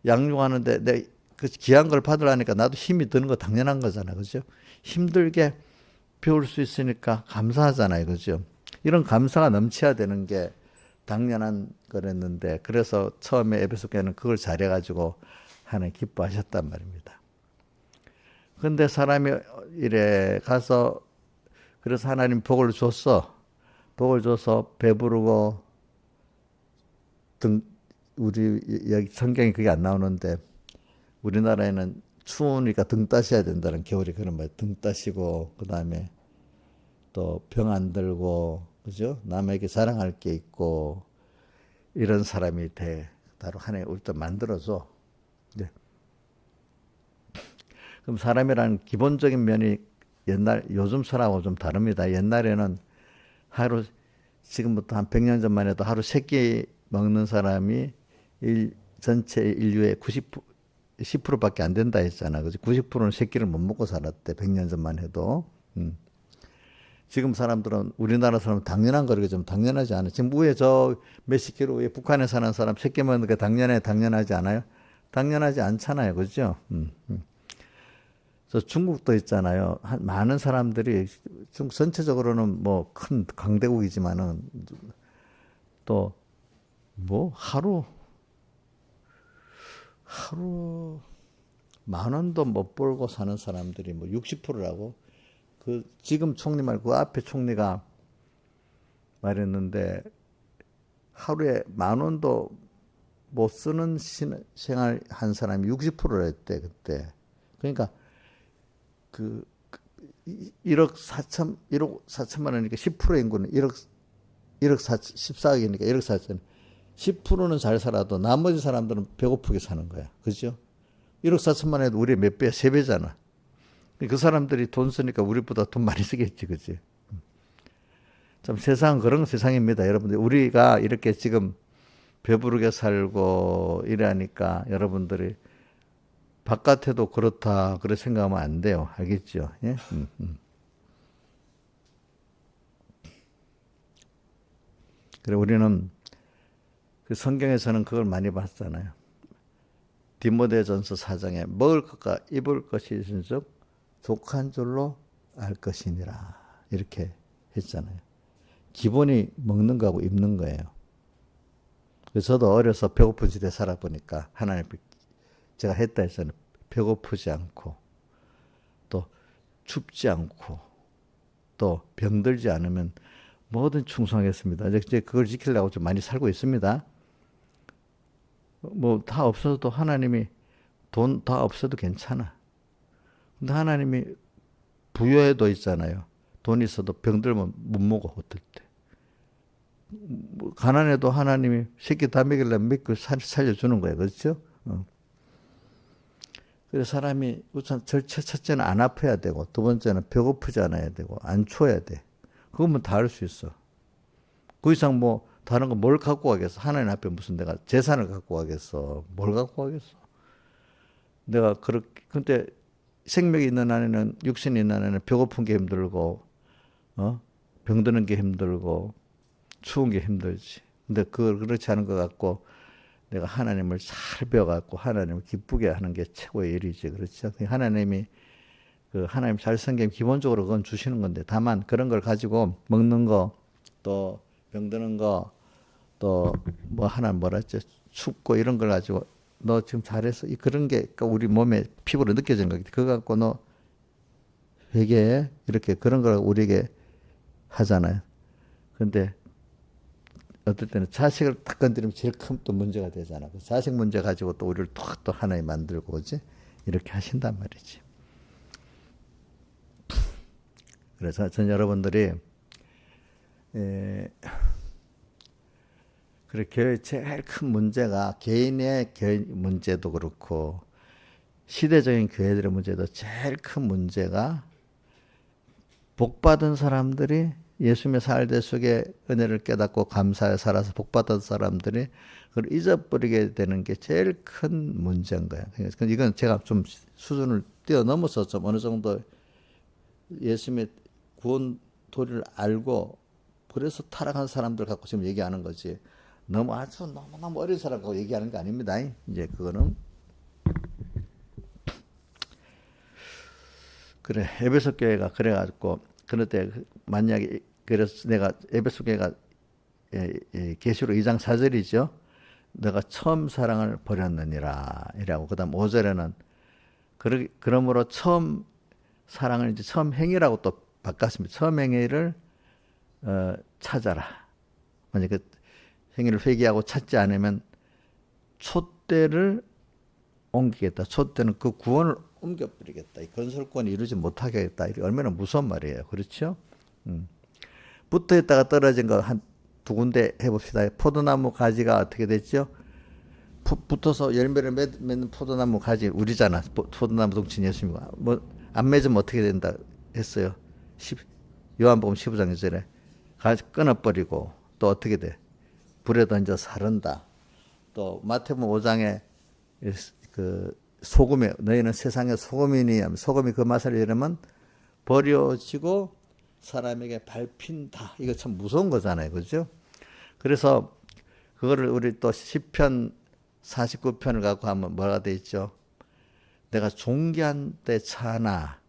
양육하는데 내 그 귀한 걸 받으려니까 나도 힘이 드는 거 당연한 거잖아, 그죠? 힘들게 배울 수 있으니까 감사하잖아요, 그죠? 이런 감사가 넘쳐야 되는 게 당연한 거랬는데 그래서 처음에 에베소 교회는 그걸 잘해가지고 하나님 기뻐하셨단 말입니다. 그런데 사람이 이래 가서 그래서 하나님 복을 줬어. 복을 줘서 배부르고 우리 여기 성경에 그게 안 나오는데 우리나라에는 추우니까 등 따셔야 된다는 겨울에 그런 말 등 따시고 그다음에 또 병 안 들고 그죠? 남에게 자랑할 게 있고 이런 사람이 나로 하나님 우리 또 만들어줘. 네. 그럼 사람이라는 기본적인 면이 요즘 사람하고 좀 다릅니다. 옛날에는 하루 지금부터 한 100년 전만 해도 하루 3끼 먹는 사람이 전체 인류의 10%밖에 안 된다 했잖아. 그죠? 90%는 3끼를 못 먹고 살았대. 100년 전만 해도. 지금 사람들은 우리나라 사람은 당연한 거를 좀 당연하지 않아. 지금 위에 저 몇십 킬로 위에 북한에 사는 사람 3끼 먹는 게 당연하지 않아요? 당연하지 않잖아요. 그죠? 저 중국도 있잖아요. 많은 사람들이 중국 전체적으로는 뭐 큰 강대국이지만은 또 뭐 하루 10,000원도 못 벌고 사는 사람들이 뭐 60%라고 그 지금 총리 말고 그 앞에 총리가 말했는데 하루에 10,000원도 못 쓰는 생활 한 사람이 60%랬대 그때. 그러니까 그 1억 4천만 원이니까 10% 인구는 14억이니까 1억 4천. 10%는 잘 살아도 나머지 사람들은 배고프게 사는 거야. 그죠? 1억 4천만 해도 우리 몇 배야? 3배잖아. 그 사람들이 돈 쓰니까 우리보다 돈 많이 쓰겠지. 그지? 참 세상은 그런 세상입니다. 여러분들. 우리가 이렇게 지금 배부르게 살고 이러니까 여러분들이 바깥에도 그렇다. 그렇게 생각하면 안 돼요. 알겠죠? 예? 그래, 우리는 그 성경에서는 그걸 많이 봤잖아요. 디모데전서 4장에 먹을 것과 입을 것이 있은즉 족한 줄로 알 것이니라 이렇게 했잖아요. 기본이 먹는 거하고 입는 거예요. 그래서 저도 어려서 배고픈 시대에 살아보니까 하나님 제가 했다 했잖아요. 배고프지 않고 또 춥지 않고 또 병들지 않으면 뭐든 충성하겠습니다. 이제 그걸 지키려고 좀 많이 살고 있습니다. 뭐 다 없어도 하나님이 돈 다 없어도 괜찮아. 근데 하나님이 부여에도 있잖아요. 돈 있어도 병들면 못 먹어 어떨 때. 가난해도 하나님이 새끼 다 먹이려면 믿고 살려주는 거예요. 그렇죠? 그래서 사람이 우선 첫째는 안 아파야 되고 두 번째는 배고프지 않아야 되고 안 추워야 돼. 그거면 다 할 수 있어. 그 이상 뭐 다른 거 뭘 갖고 가겠어? 하나님 앞에 무슨 내가 재산을 갖고 가겠어? 뭘 갖고 가겠어? 내가 그렇게 근데 생명이 있는 안에는 육신이 있는 안에는 배고픈 게 힘들고 병드는 게 힘들고 추운 게 힘들지. 근데 그걸 그렇지 않은 것 같고 내가 하나님을 잘 배워갖고 하나님을 기쁘게 하는 게 최고의 일이지. 그렇죠? 하나님이 그 하나님 잘 섬기면 기본적으로 그건 주시는 건데, 다만 그런 걸 가지고 먹는 거, 또 병드는 거, 또 뭐 하나 뭐라 했지, 춥고 이런 걸 가지고 너 지금 잘했어, 그런 게 우리 몸에 피부로 느껴지는 거겠지. 그거 갖고 너 회개해, 이렇게 그런 걸 우리에게 하잖아요. 근데 어떨 때는 자식을 딱 건드리면 제일 큰 또 문제가 되잖아. 그 자식 문제 가지고 또 우리를 또 하나에 만들고 오지, 이렇게 하신단 말이지. 그래서 전 여러분들이 그래, 교회 제일 큰 문제가 개인의 교회 문제도 그렇고 시대적인 교회들의 문제도 제일 큰 문제가 복받은 사람들이 예수님의 살대 속에 은혜를 깨닫고 감사에 살아서 복받은 사람들이 그걸 잊어버리게 되는 게 제일 큰 문제인 거예요. 그러니까 이건 제가 좀 수준을 뛰어넘어서 좀 어느 정도 예수님의 구원 도리를 알고 그래서 타락한 사람들 갖고 지금 얘기하는 거지. 너무 아주 너무너무 어린 사람 갖고 얘기하는 거 아닙니다. 이제 그거는 그래, 에베소 교회가 그래가지고 그럴 때 만약에 그래서 내가 에베소 교회가 계시록 2장 4절이죠. 너가 처음 사랑을 버렸느니라 이라고. 그다음 5절에는 그러므로 처음 사랑을 이제 처음 행위라고 또 바꿨습니다. 처음 행위를 찾아라. 만약 그 행위를 회개하고 찾지 않으면 촛대를 옮기겠다. 촛대는 그 구원을 옮겨버리겠다. 이 건설권이 이루지 못하게 하겠다. 이게 얼마나 무서운 말이에요. 그렇죠? 붙어 있다가 떨어진 거 한 두 군데 해봅시다. 포도나무 가지가 어떻게 됐죠? 붙어서 열매를 맺는 포도나무 가지 우리잖아. 포도나무 동친 예수님과 뭐 안 맺으면 어떻게 된다 했어요. 요한복음 15장 2절에 가지 끊어버리고 또 어떻게 돼? 불에 던져 사른다. 또 마태복음 5장에 그 소금에 너희는 세상의 소금이니 하면 소금이 그 맛을 잃으면 버려지고 사람에게 밟힌다. 이거 참 무서운 거잖아요. 그죠? 그래서 그거를 우리 또 시편 49편을 갖고 하면 뭐가 돼 있죠? 내가 존귀한 데 차나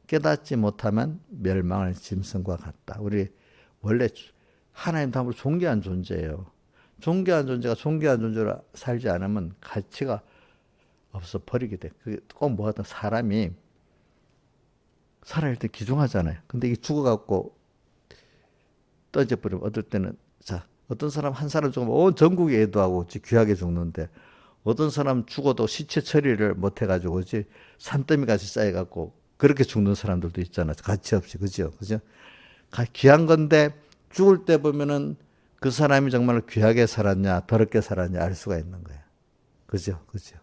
깨닫지 못하면 멸망할 짐승과 같다. 우리 원래 하나님 다음으로 존귀한 존재예요. 존귀한 존재가 존귀한 존재로 살지 않으면 가치가 없어 버리게 돼. 그게 꼭 뭐하든 사람이 살아있을 때 기중하잖아요. 근데 이게 죽어갖고 떠져버리면 어떨 때는 어떤 사람 한 사람 죽으면 온 전국이 애도하고 귀하게 죽는데 어떤 사람 죽어도 시체 처리를 못 해가지고 그지 산더미 같이 쌓여갖고 그렇게 죽는 사람들도 있잖아. 가치 없이. 그죠? 그죠? 귀한 건데 죽을 때 보면은 그 사람이 정말 귀하게 살았냐 더럽게 살았냐 알 수가 있는 거야. 그죠? 그죠?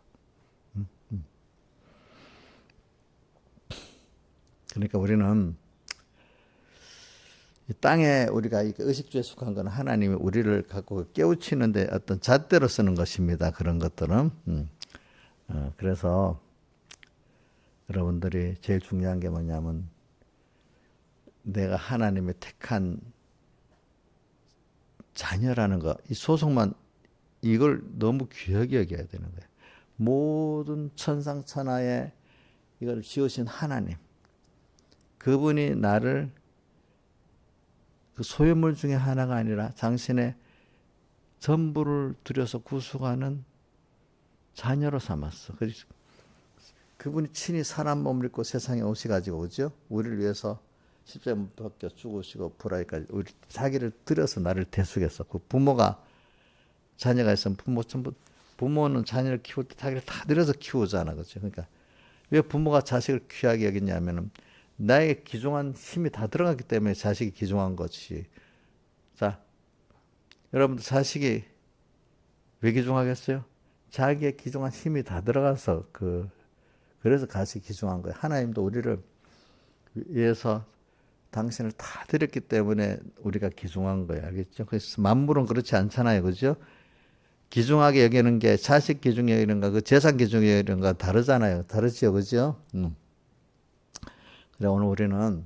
그러니까 우리는 이 땅에 우리가 의식주에 속한 건 하나님이 우리를 갖고 깨우치는데 어떤 잣대로 쓰는 것입니다. 그런 것들은. 그래서 여러분들이 제일 중요한 게 뭐냐면 내가 하나님의 택한 자녀라는 거, 이 소속만 이걸 너무 귀하게 여겨야 되는 거예요. 모든 천상천하에 이걸 지으신 하나님, 그분이 나를 그 소유물 중에 하나가 아니라 당신의 전부를 들여서 구속하는 자녀로 삼았어. 그래서 그분이 친히 사람 몸을 입고 세상에 오셔가지고 그죠? 우리를 위해서 십자가에 못 박혀 죽으시고 부활하기까지 우리 자기를 들여서 나를 대속했어. 그 부모가 자녀가 있으면 부모는 자녀를 키울 때 자기를 다 들여서 키우잖아, 그렇죠? 그러니까 왜 부모가 자식을 귀하게 여겼냐면은 나에게 귀중한 힘이 다 들어갔기 때문에 자식이 귀중한 것이. 자, 여러분들 자식이 왜 귀중하겠어요? 자기의 귀중한 힘이 다 들어가서 그래서 자식이 귀중한 거예요. 하나님도 우리를 위해서 당신을 다 드렸기 때문에 우리가 귀중한 거예요. 알겠죠? 그래서 만물은 그렇지 않잖아요. 그죠? 귀중하게 여기는 게 자식 귀중하게 여기는 거, 그 재산 귀중하게 여기는 거 다르잖아요. 다르죠. 그죠? 그래, 오늘 우리는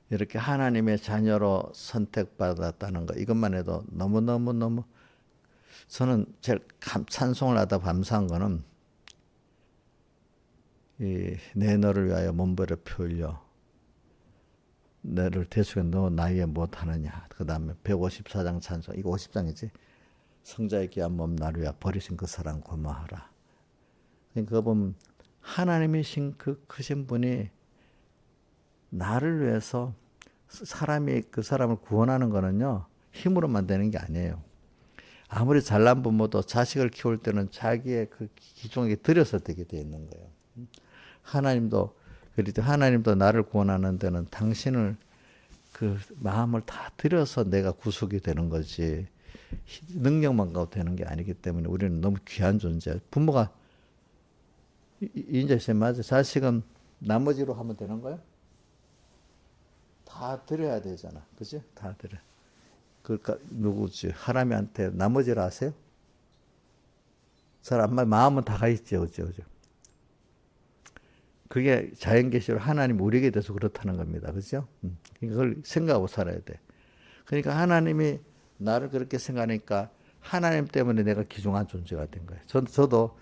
이렇게 하나님의 자녀로 선택받았다는 거, 이것만 해도 너무 저는 제일 찬송을 하다 감사한 거는 내 너를 위하여 몸버려 피 흘려 너를 대속해 너 나이에 못하느냐. 그 다음에 154장 찬송, 이거 50장이지. 성자의 귀한 몸 나를 위하여 버리신 그 사랑 고마하라. 그거 보면 하나님이신 그 크신 분이 나를 위해서 사람이 그 사람을 구원하는 거는요 힘으로만 되는 게 아니에요. 아무리 잘난 부모도 자식을 키울 때는 자기의 그 기종에 들여서 되게 돼 있는 거예요. 하나님도 그리고 하나님도 나를 구원하는 데는 당신을 그 마음을 다 들여서 내가 구속이 되는 거지 능력만 가도 되는 게 아니기 때문에 우리는 너무 귀한 존재예요. 부모가 이제 맞아. 자식은 나머지로 하면 되는 거야? 다 드려야 되잖아. 그지? 다 드려. 그러니까 누구지? 하나님한테 나머지를 아세요? 잘 안 말, 마음은 다 가 있죠. 그죠? 그게 자연계시로 하나님 우리에게 대해서 그렇다는 겁니다. 그죠? 그걸 생각하고 살아야 돼. 그러니까 하나님이 나를 그렇게 생각하니까 하나님 때문에 내가 귀중한 존재가 된 거예요. 저도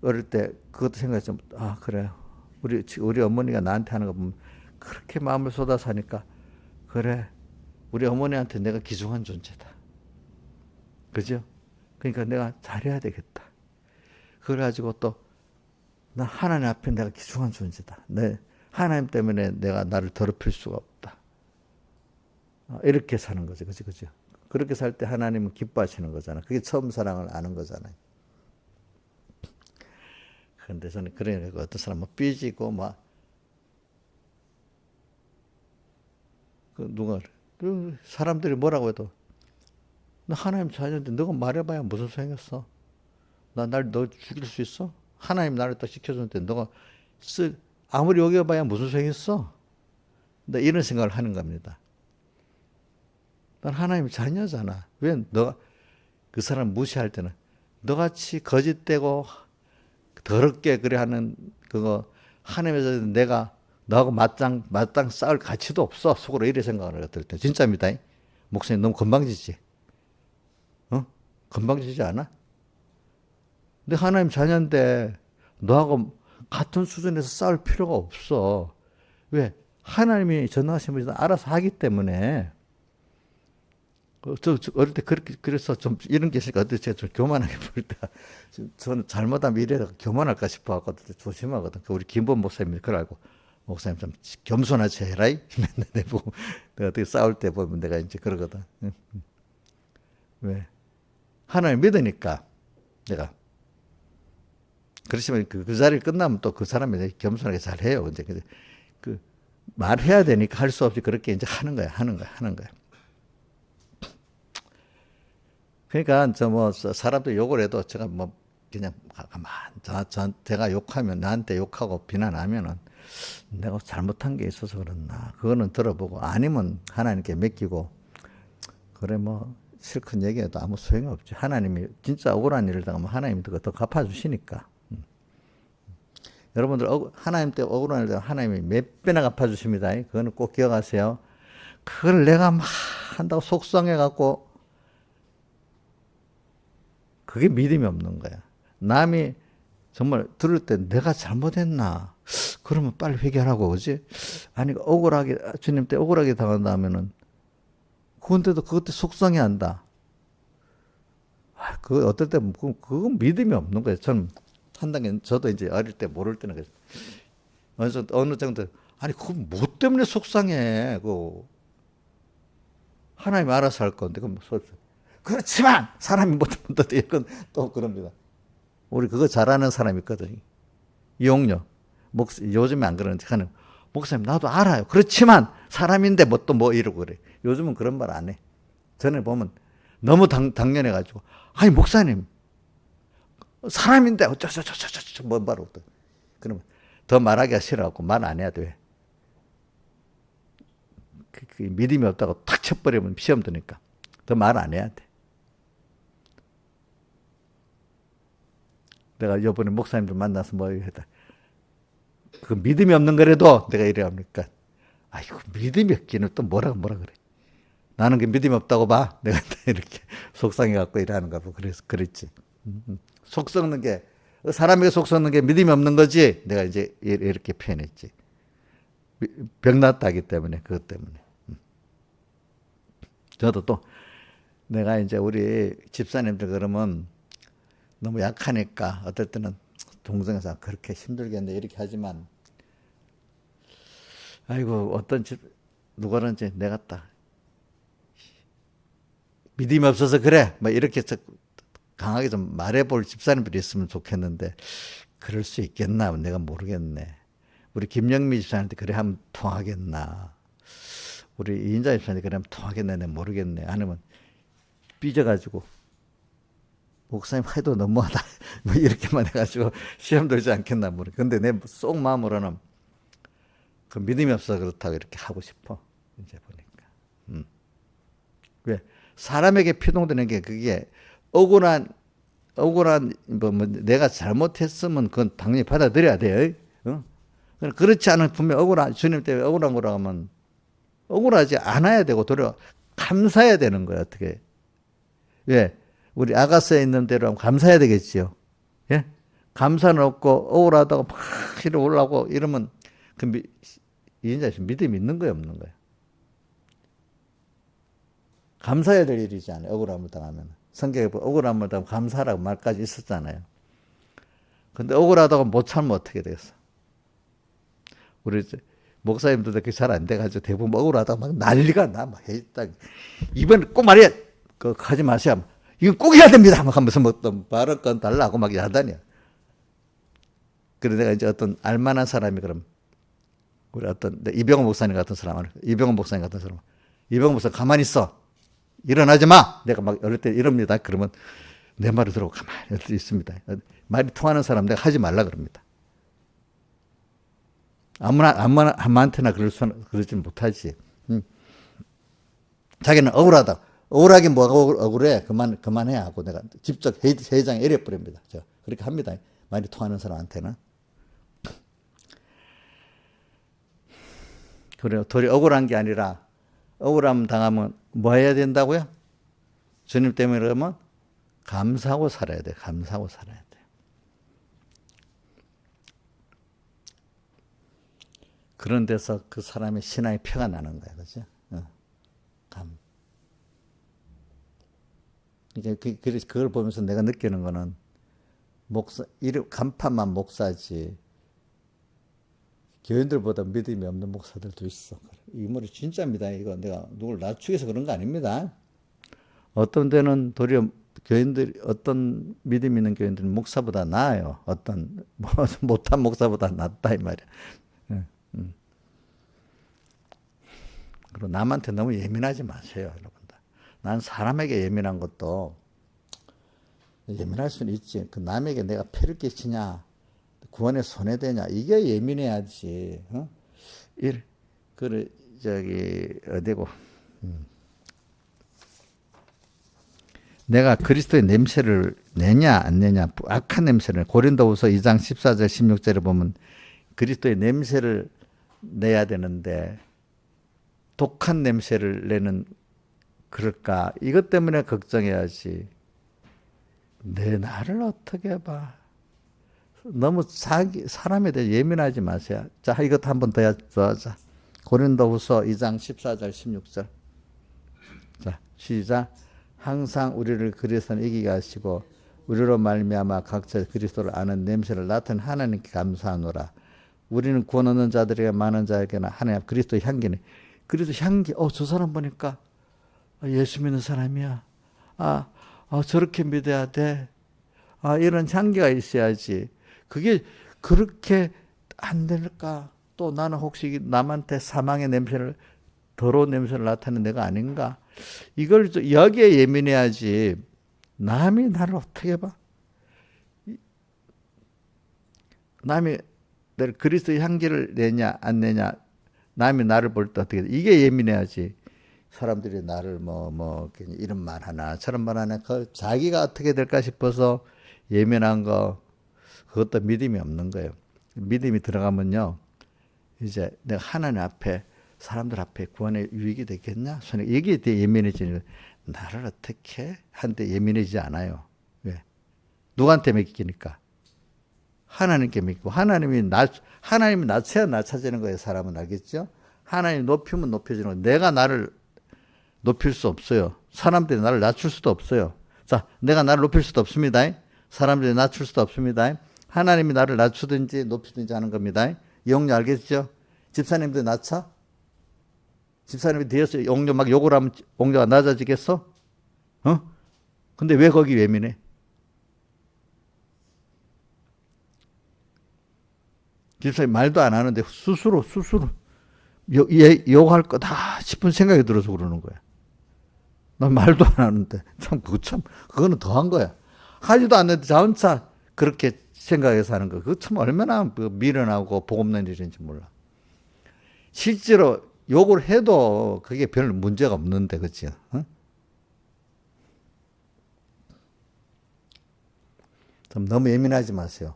어릴 때 그것도 생각했죠. 아, 그래요. 우리 어머니가 나한테 하는 거 보면 그렇게 마음을 쏟아서 하니까 그래. 우리 어머니한테 내가 귀중한 존재다. 그죠? 그러니까 내가 잘해야 되겠다. 그래가지고 또 나 하나님 앞에 내가 귀중한 존재다. 하나님 때문에 내가 나를 더럽힐 수가 없다. 이렇게 사는 거죠. 그죠? 그렇게 살 때 하나님은 기뻐하시는 거잖아. 그게 처음 사랑을 아는 거잖아요. 그런데 저는 그러니까 어떤 사람은 삐지고 막 누가 사람들이 뭐라고 해도 너 하나님 자녀인데 너가 말해봐야 무슨 소용이었어? 너 죽일 수 있어? 하나님 나를 딱 지켜줬는데 너가 아무리 여겨봐야 무슨 소용이었어? 나 이런 생각을 하는 겁니다. 난 하나님 자녀잖아. 왜 너가 그 사람 무시할 때는 너같이 거짓되고 더럽게 그래 하는 그거 하나님에서 내가 너하고 마땅 싸울 가치도 없어. 속으로 이래 생각을 어떨 때. 진짜입니다. 목사님 너무 건방지지? 건방지지 않아? 근데 하나님 자녀인데 너하고 같은 수준에서 싸울 필요가 없어. 왜? 하나님이 전능하신 분이 알아서 하기 때문에. 저 어릴 때 그래서 좀 이런 게 있으니까 어때 제가 좀 교만하게 볼 때, 저는 잘못하면 이래서 교만할까 싶어하거든. 조심하거든. 우리 김범 목사님이 그걸 알고, 목사님 좀 겸손하지 해라이? 맨날 내보고, 내가 어떻게 싸울 때 보면 내가 이제 그러거든. 왜? 하나님 믿으니까, 내가. 그렇지만 그 자리를 끝나면 또 그 사람이 겸손하게 잘 해요. 이제 그 말해야 되니까 할 수 없이 그렇게 이제 하는 거야. 그러니까 사람들 욕을 해도 제가 그냥 가만 제가 욕하면 나한테 욕하고 비난하면은 내가 잘못한 게 있어서 그렇나 그거는 들어보고 아니면 하나님께 맡기고 그래 실컷 얘기해도 아무 소용이 없지. 하나님이 진짜 억울한 일을 당하면 하나님이 더 갚아주시니까. 여러분들 하나님 때 억울한 일을 당하면 하나님이 몇 배나 갚아주십니다. 그거는 꼭 기억하세요. 그걸 내가 막 한다고 속상해갖고 그게 믿음이 없는 거야. 남이 정말 들을 때 내가 잘못했나? 그러면 빨리 회개하라고, 그지? 아니, 주님 때 억울하게 당한다면은, 그건데도 그것 때 속상해 한다. 그거 어떨 때, 그건 믿음이 없는 거예요. 저는 저도 이제 어릴 때 모를 때는 어느 정도, 아니, 그건 뭐 때문에 속상해? 하나님 알아서 할 건데, 그렇지만 사람이 못한다. 이건 또 그럽니다. 우리 그거 잘하는 사람이 있거든요. 이용료. 요즘에 안 그러는데 하는 목사님 나도 알아요. 그렇지만 사람인데 또 이러고 그래. 요즘은 그런 말 안 해. 전에 보면 너무 당연해가지고 아니 목사님 사람인데 어쩌저쩌저쩌 뭐 말하고 그러면 더 말하기가 싫어갖고 말 안 해야 돼. 그 믿음이 없다고 탁 쳐버리면 시험 드니까 더 말 안 해야 돼. 내가 이번에 목사님들 만나서 했다. 그 믿음이 없는 거라도 내가 이래 합니까? 아이고, 믿음이 없기는 또 뭐라 그래. 나는 그 믿음이 없다고 봐. 내가 이렇게 속상해갖고 일하는가 봐. 그래서 그랬지. 속 썩는 게, 사람에게 속 썩는 게 믿음이 없는 거지. 내가 이제 이렇게 표현했지. 병났다기 때문에, 그것 때문에. 저도 또, 내가 이제 우리 집사님들 그러면 너무 약하니까 어떨 때는 동생에서 그렇게 힘들겠네 이렇게 하지만, 아이고, 어떤 집, 누구든지 내가 딱, 믿음이 없어서 그래. 뭐 이렇게 강하게 좀 말해볼 집사님들이 있으면 좋겠는데, 그럴 수 있겠나? 내가 모르겠네. 우리 김영미 집사님한테 그래 하면 통하겠나? 우리 이인자 집사님한테 그래 하면 통하겠나? 내가 모르겠네. 아니면 삐져가지고, 목사님 해도 너무하다. 뭐 이렇게만 해가지고 시험 들지 않겠나? 모르겠네. 근데 내 속 마음으로는 그 믿음이 없어서 그렇다고 이렇게 하고 싶어. 이제 보니까. 왜? 사람에게 피동되는 게 그게 억울한 내가 잘못했으면 그건 당연히 받아들여야 돼요. 어? 그렇지 않은 분명 주님 때문에 억울한 거라고 하면 억울하지 않아야 되고 도리어 감사해야 되는 거야. 어떻게? 왜? 우리 아가서에 있는 대로 하면 감사해야 되겠지요. 예? 감사는 없고 억울하다고 막 이러 올라오고 이러면 그 이인자 씨 믿음이 있는 거예요, 없는 거예요? 감사해야 될 일이지 않아요. 억울함을 당하면. 성경에 보면 억울함을 당하면 감사하라고 말까지 있었잖아요. 근데 억울하다고 못 참으면 어떻게 되겠어? 우리 목사님들도 그게 잘 안 돼가지고 대부분 억울하다고 막 난리가 나. 막 딱 이번에 꼭 말이야. 그거 하지 마세요. 이건 꼭 해야 됩니다. 막 하면서 뭐 어떤 발언권 달라고 막 야단이야. 그래 내가 이제 어떤 알만한 사람이 그럼 우리 어떤 이병헌 목사님 같은 사람, 이병헌 목사님 가만히 있어. 일어나지 마. 내가 막 어릴 때 이럽니다. 그러면 내 말을 들고 가만히 있습니다. 말이 통하는 사람 내가 하지 말라 그럽니다. 아무한테나 그러지 못하지. 자기는 억울하다. 억울하긴 뭐가 억울해. 그만해 하고 내가 직접 회의장에 이래버립니다. 그렇게 합니다. 말이 통하는 사람한테는. 그래요. 도리 억울한 게 아니라 억울함 당하면 뭐 해야 된다고요? 주님 때문에 그러면 감사하고 살아야 돼. 감사하고 살아야 돼. 그런 데서 그 사람의 신앙의 표가 나는 거야. 그죠? 그러니까 그걸 보면서 내가 느끼는 거는 간판만 목사지 교인들보다 믿음이 없는 목사들도 있어. 이 말이 진짜입니다. 이거 내가 누굴 낮추기해서 그런 거 아닙니다. 어떤 데는 도리어 어떤 믿음 있는 교인들은 목사보다 나아요. 어떤 못한 목사보다 낫다 이 말이야. 그리고 남한테 너무 예민하지 마세요, 여러분들. 난 사람에게 예민한 것도 예민할 수는 있지. 그 남에게 내가 폐를 끼치냐, 구원에 손해되냐, 이게 예민해야지. 어디고. 내가 그리스도의 냄새를 내냐, 안 내냐, 악한 냄새를, 고린도후서 2장 14절, 16절에 보면 그리스도의 냄새를 내야 되는데, 독한 냄새를 내는, 그럴까? 이것 때문에 걱정해야지. 내 나를 어떻게 봐. 너무 사람에 대해 예민하지 마세요. 자, 이것도 한번 더 하자. 고린도후서 2장 14절 16절. 자, 시작. 항상 우리를 그리스도는 이기게 하시고 우리로 말미암아 각자 그리스도를 아는 냄새를 맡은 하나님께 감사하노라. 우리는 구원 얻는 자들에게 많은 자에게나 하나님 그리스도의 향기는 그리스도 향기. 저 사람 보니까 예수 믿는 사람이야. 저렇게 믿어야 돼. 이런 향기가 있어야지. 그게 그렇게 안 될까? 또 나는 혹시 남한테 사망의 냄새를, 더러운 냄새를 나타내는 내가 아닌가? 이걸 여기에 예민해야지. 남이 나를 어떻게 봐? 남이 내 그리스도의 향기를 내냐 안 내냐, 남이 나를 볼 때 어떻게 돼? 이게 예민해야지. 사람들이 나를 이런 말 하나 저런 말 하나, 자기가 어떻게 될까 싶어서 예민한 거, 그것도 믿음이 없는 거예요. 믿음이 들어가면요, 이제 내가 하나님 앞에 사람들 앞에 구원의 유익이 되겠냐? 여기에 대해 예민해지는 거예요. 나를 어떻게 한데 예민해지지 않아요. 왜? 누구한테 맡기니까? 하나님께 맡기고 하나님이 낮춰야 낮춰지는 거예요. 사람은 알겠죠? 하나님 높이면 높여지는 거예요. 내가 나를 높일 수 없어요. 사람들이 나를 낮출 수도 없어요. 자, 내가 나를 높일 수도 없습니다. 사람들이 낮출 수도 없습니다. 하나님이 나를 낮추든지 높이든지 하는 겁니다. 영료 알겠죠? 집사님들 낮춰? 집사님이 뒤에서 옥녀 막 욕을 하면 옥녀가 낮아지겠어? 근데 왜 거기 예민해? 집사님 말도 안 하는데 스스로 욕할 거다 싶은 생각이 들어서 그러는 거야. 난 말도 안 하는데 그거는 더한 거야. 하지도 않는데 자원차 그렇게 생각해서 하는 거. 그거 참 얼마나 미련하고 복없는 일인지 몰라. 실제로 욕을 해도 그게 별 문제가 없는데, 그치? 좀 너무 예민하지 마세요.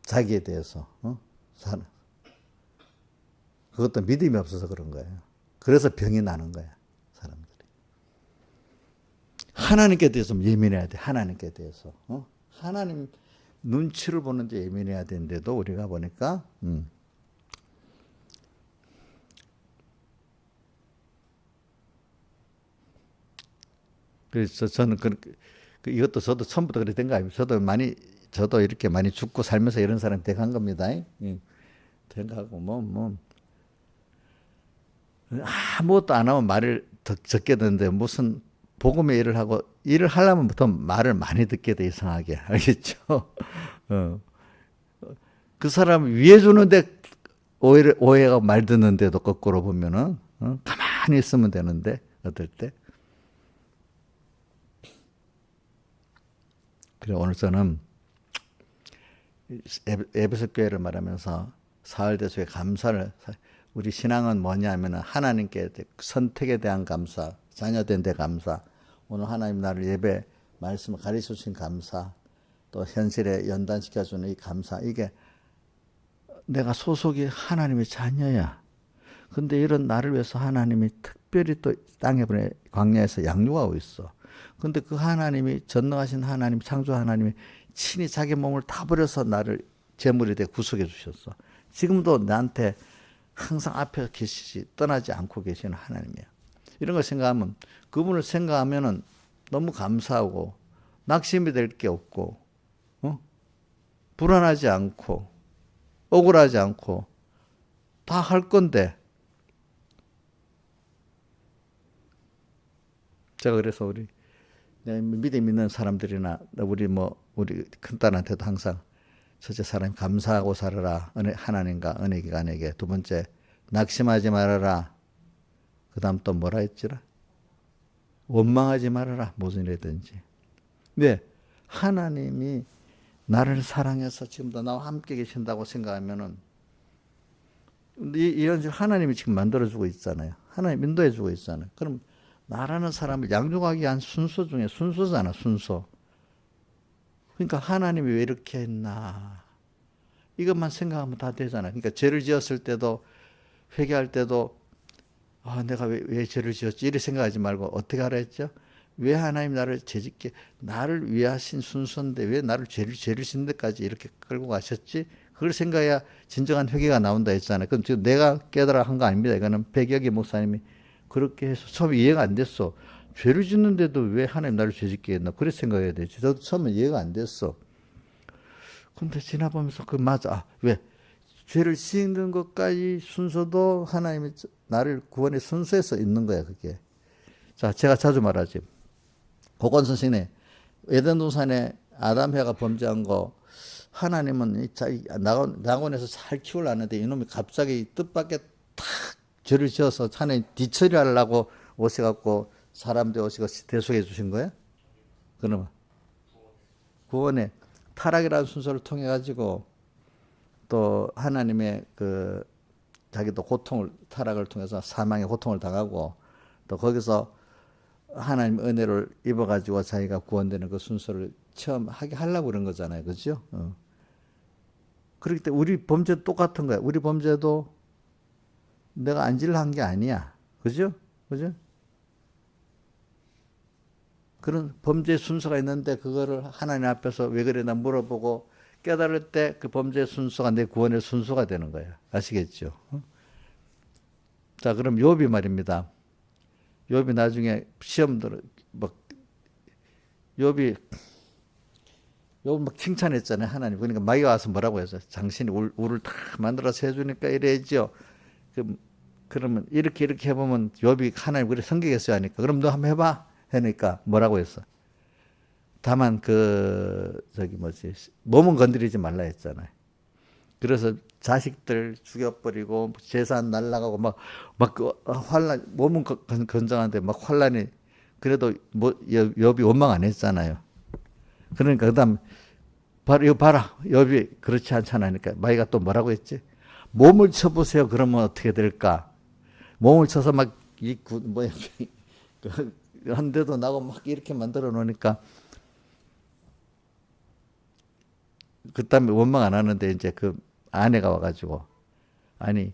자기에 대해서. 그것도 믿음이 없어서 그런 거예요. 그래서 병이 나는 거야, 사람들이. 하나님께 대해서 예민해야 돼, 하나님께 대해서. 하나님 눈치를 보는데 예민해야 되는데도 우리가 보니까, 그래서 저는 이것도 저도 처음부터 그렇게 된 거 아니에요. 저도 이렇게 많이 죽고 살면서 이런 사람이 돼간 겁니다. 돼가고 아무것도 안 하면 말을 더 적게 듣는데 무슨 복음의 일을 하고 일을 하려면 더 말을 많이 듣게 돼 이상하게 알겠죠? 그 사람 위해 주는데 오해가 말 듣는데도 거꾸로 보면은 가만히 있으면 되는데 어떨 때? 그래 오늘 저는 에베소 교회를 말하면서 사흘대속의 감사를 우리 신앙은 뭐냐면 하나님께 선택에 대한 감사, 자녀된 데 감사, 오늘 하나님 나를 예배 말씀을 가르쳐 주신 감사, 또 현실에 연단시켜주는 이 감사, 이게 내가 소속이 하나님의 자녀야. 근데 이런 나를 위해서 하나님이 특별히 또 땅에 보내 광야에서 양육하고 있어. 근데 그 하나님이 전능하신 하나님, 창조 하나님이 친히 자기 몸을 다 버려서 나를 제물이 돼 구속해 주셨어. 지금도 나한테 항상 앞에 계시지 떠나지 않고 계시는 하나님이야. 이런 걸 생각하면 그분을 생각하면은 너무 감사하고 낙심이 될 게 없고 불안하지 않고 억울하지 않고 다 할 건데 제가 그래서 우리 믿음 있는 사람들이나 우리 큰딸한테도 항상 첫째 사람이 감사하고 살아라. 하나님과 은혜 기간에게. 두 번째 낙심하지 말아라. 그 다음 또 뭐라 했지라? 원망하지 말아라. 무슨 일이든지. 왜? 하나님이 나를 사랑해서 지금도 나와 함께 계신다고 생각하면은 이런 하나님이 지금 만들어주고 있잖아요. 하나님 인도해주고 있잖아요. 그럼 나라는 사람을 양육하기 위한 순서 중에 순서잖아, 순서. 그러니까 하나님이 왜 이렇게 했나. 이것만 생각하면 다 되잖아. 그러니까 죄를 지었을 때도, 회개할 때도, 내가 왜 죄를 지었지? 이렇게 생각하지 말고, 어떻게 하라 했죠? 왜 하나님 나를 죄짓게, 나를 위하신 순서인데, 왜 나를 죄를 짓는 데까지 이렇게 끌고 가셨지? 그걸 생각해야 진정한 회개가 나온다 했잖아요. 그럼 지금 내가 깨달아 한 거 아닙니다. 이거는 백여기 목사님이 그렇게 해서 처음에 이해가 안 됐어. 죄를 짓는데도 왜 하나님 나를 죄짓게 했나? 그래 생각해야 되지. 저도 처음에 이해가 안 됐어. 근데 지나보면서 맞아. 왜? 죄를 짓는 것까지 순서도 하나님이 나를 구원의 순서에서 있는 거야, 그게. 자, 제가 자주 말하지. 고건 선생님, 에덴 동산에 아담해가 범죄한 거 하나님은 낙원에서 잘 키우려는데 이놈이 갑자기 뜻밖의 탁 죄를 지어서 하나님 뒤처리하려고 오셔갖고 사람들 오시고 대속해 주신 거예요? 그러면 구원의 타락이라는 순서를 통해 가지고 또 하나님의 자기도 타락을 통해서 사망의 고통을 당하고 또 거기서 하나님 은혜를 입어가지고 자기가 구원되는 그 순서를 체험하게 하려고 그런 거잖아요. 그죠? 그렇기 때문에 우리 범죄도 똑같은 거야. 우리 범죄도 내가 안질러 한 게 아니야. 그죠? 그죠? 그런 범죄의 순서가 있는데 그거를 하나님 앞에서 왜 그래 나 물어보고 깨달을 때 그 범죄의 순서가 내 구원의 순서가 되는 거야. 아시겠죠? 자, 그럼 욥이 말입니다. 욥이 나중에 시험들 막 욥이 막 칭찬했잖아요. 하나님. 그러니까 마귀가 와서 뭐라고 해서 당신이 우를 다 만들어서 해주니까 이래야죠. 그러면 이렇게 해보면 욥이 하나님 그래 성경에서 하니까 그럼 너 한번 해봐. 하니까 뭐라고 했어? 다만 몸은 건드리지 말라 했잖아요. 그래서 자식들 죽여버리고 재산 날라가고 환란 몸은 건강한데 막 환란이 그래도 욥이 원망 안 했잖아요. 그러니까 그다음 이거 봐라 욥이 그렇지 않잖아 하니까 마귀가 또 뭐라고 했지? 몸을 쳐보세요. 그러면 어떻게 될까? 몸을 쳐서 한 대도 나고 막 이렇게 만들어 놓으니까 그다음에 원망 안 하는데 이제 그 아내가 와가지고 아니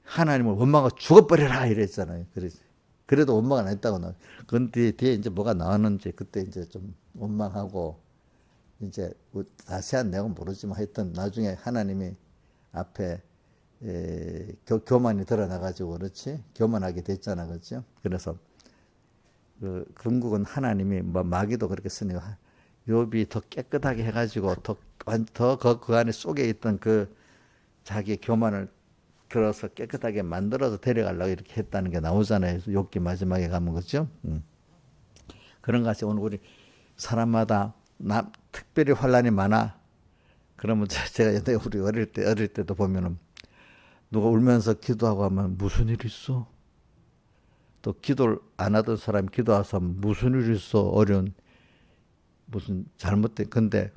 하나님을 원망하고 죽어버려라 이랬잖아요. 그래도 원망 안 했다고 나. 근데 뒤에 이제 뭐가 나왔는지 그때 이제 좀 원망하고 이제 자세한 내용은 모르지만 하여튼 나중에 하나님이 앞에 교만이 드러나가지고 그렇지 교만하게 됐잖아, 그렇죠? 그래서 궁극은 하나님이 마귀도 그렇게 쓰니 욥이 더 깨끗하게 해가지고 더 그 안에 속에 있던 그 자기 교만을 들어서 깨끗하게 만들어서 데려가려고 이렇게 했다는 게 나오잖아요. 욥기 마지막에 가면 그렇죠? 그런 것 같이 오늘 우리 사람마다 특별히 환란이 많아. 그러면 제가 옛날에 우리 어릴 때도 보면은 누가 울면서 기도하고 하면 무슨 일 있어? 또 기도를 안 하던 사람이 기도해서 무슨 일 있어? 어려운 무슨 잘못된 근데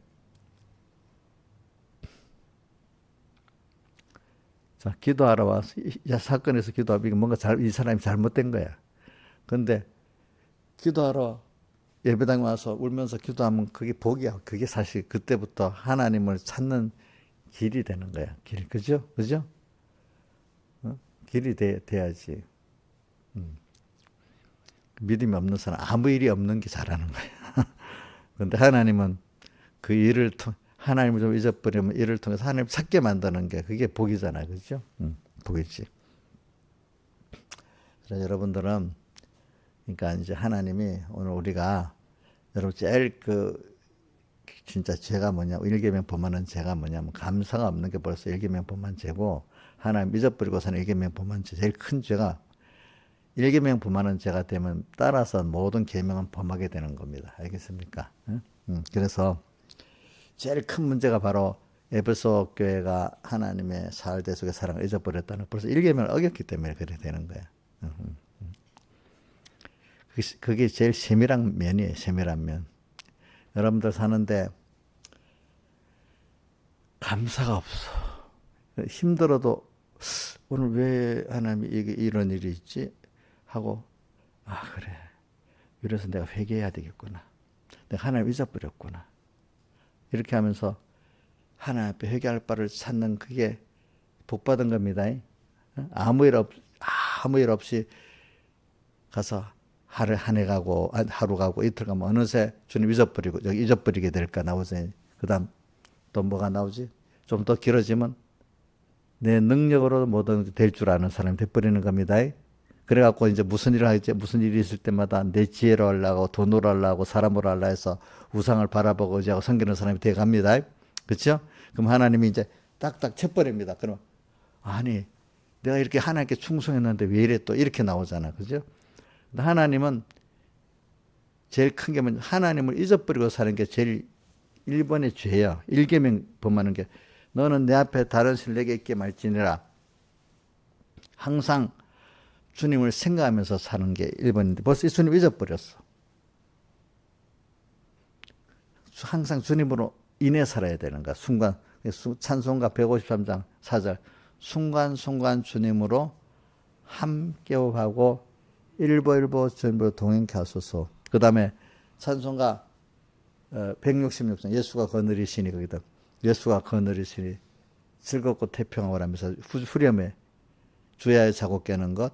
자 기도하러 와서 사건에서 기도하면 뭔가 이 사람이 잘못된 거야. 근데 기도하러 예배당 와서 울면서 기도하면 그게 복이야. 그게 사실 그때부터 하나님을 찾는 길이 되는 거야. 그죠? 그죠? 길이 돼야지. 믿음이 없는 사람 아무 일이 없는 게 잘하는 거야. 근데 하나님은 그 일을 하나님을 좀 잊어버리면 일을 통해서 하나님을 찾게 만드는 게 그게 복이잖아요. 그죠? 복이지. 그래서 여러분들은 그러니까 이제 하나님이 오늘 우리가 여러분 제일 진짜 죄가 뭐냐 일계명 범하는 죄가 뭐냐면 감사가 없는 게 벌써 일계명 범한 죄고 하나님 잊어버리고 사는 일계명 범한 죄 제일 큰 죄가 일계명 범하는 죄가 되면 따라서 모든 계명은 범하게 되는 겁니다. 알겠습니까? 그래서 제일 큰 문제가 바로 에베소 교회가 하나님의 사흘대속의 사랑을 잊어버렸다는 벌써 일계명을 어겼기 때문에 그래 되는 거야. 그게 제일 세밀한 면이에요. 세밀한 면. 여러분들 사는데 감사가 없어. 힘들어도 오늘 왜 하나님이 이런 일이 있지? 하고 그래. 이래서 내가 회개해야 되겠구나. 내가 하나님 잊어버렸구나. 이렇게 하면서 하나님 앞에 회개할 바를 찾는 그게 복받은 겁니다. 아무 일 없이 가서 한 해 가고 하루 가고 이틀 가면 어느새 주님 잊어버리게 될까 나오잖아요. 그 다음 또 뭐가 나오지? 좀 더 길어지면 내 능력으로 뭐든 될 줄 아는 사람이 돼버리는 겁니다. 그래갖고 이제 무슨 일이 있을 때마다 내 지혜로 하려고 돈으로 하려고 사람으로 하려고 해서 우상을 바라보고 의지하고 섬기는 사람이 돼갑니다. 그렇죠? 그럼 하나님이 이제 딱딱 쳐버립니다. 그럼 아니 내가 이렇게 하나님께 충성했는데 왜 이래 또 이렇게 나오잖아. 그죠? 하나님은 제일 큰 게 뭐냐 하나님을 잊어버리고 사는 게 제일 1번의 죄야. 일계명 범하는 게 너는 내 앞에 다른 신 내게 있게 말지니라. 항상 주님을 생각하면서 사는 게 1번인데 벌써 주님 잊어버렸어. 항상 주님으로 인해 살아야 되는 거야. 찬송가 153장 4절 순간순간 주님으로 함께하고 일보일보 주님으로 동행케 하소서. 그 다음에 찬송가 166장 예수가 거느리시니 거기다 예수가 거느리시니 즐겁고 태평하고 하면서 후렴에 주야에 자고 깨는 것,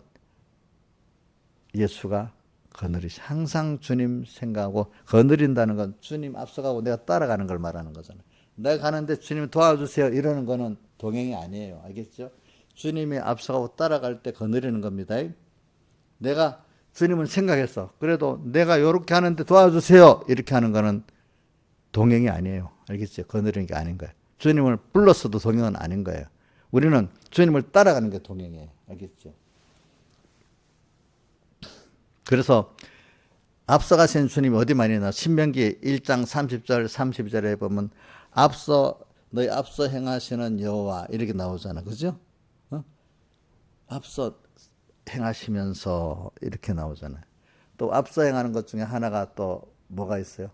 예수가 거느리시. 항상 주님 생각하고, 거느린다는 건 주님 앞서가고 내가 따라가는 걸 말하는 거잖아요. 내가 가는데 주님 도와주세요 이러는 거는 동행이 아니에요. 알겠죠? 주님이 앞서가고 따라갈 때 거느리는 겁니다. 내가 주님은 생각했어. 그래도 내가 이렇게 하는데 도와주세요 이렇게 하는 거는 동행이 아니에요. 알겠죠? 거느리는 게 아닌 거예요. 주님을 불렀어도 동행은 아닌 거예요. 우리는 주님을 따라가는 게 동행이에요. 알겠죠? 그래서 앞서가신 주님이 어디 많이 나? 신명기 1장 30절 32절에 보면 너희 앞서 행하시는 여호와 이렇게 나오잖아. 그죠? 앞서 행하시면서 이렇게 나오잖아요. 또 앞서 행하는 것 중에 하나가 또 뭐가 있어요?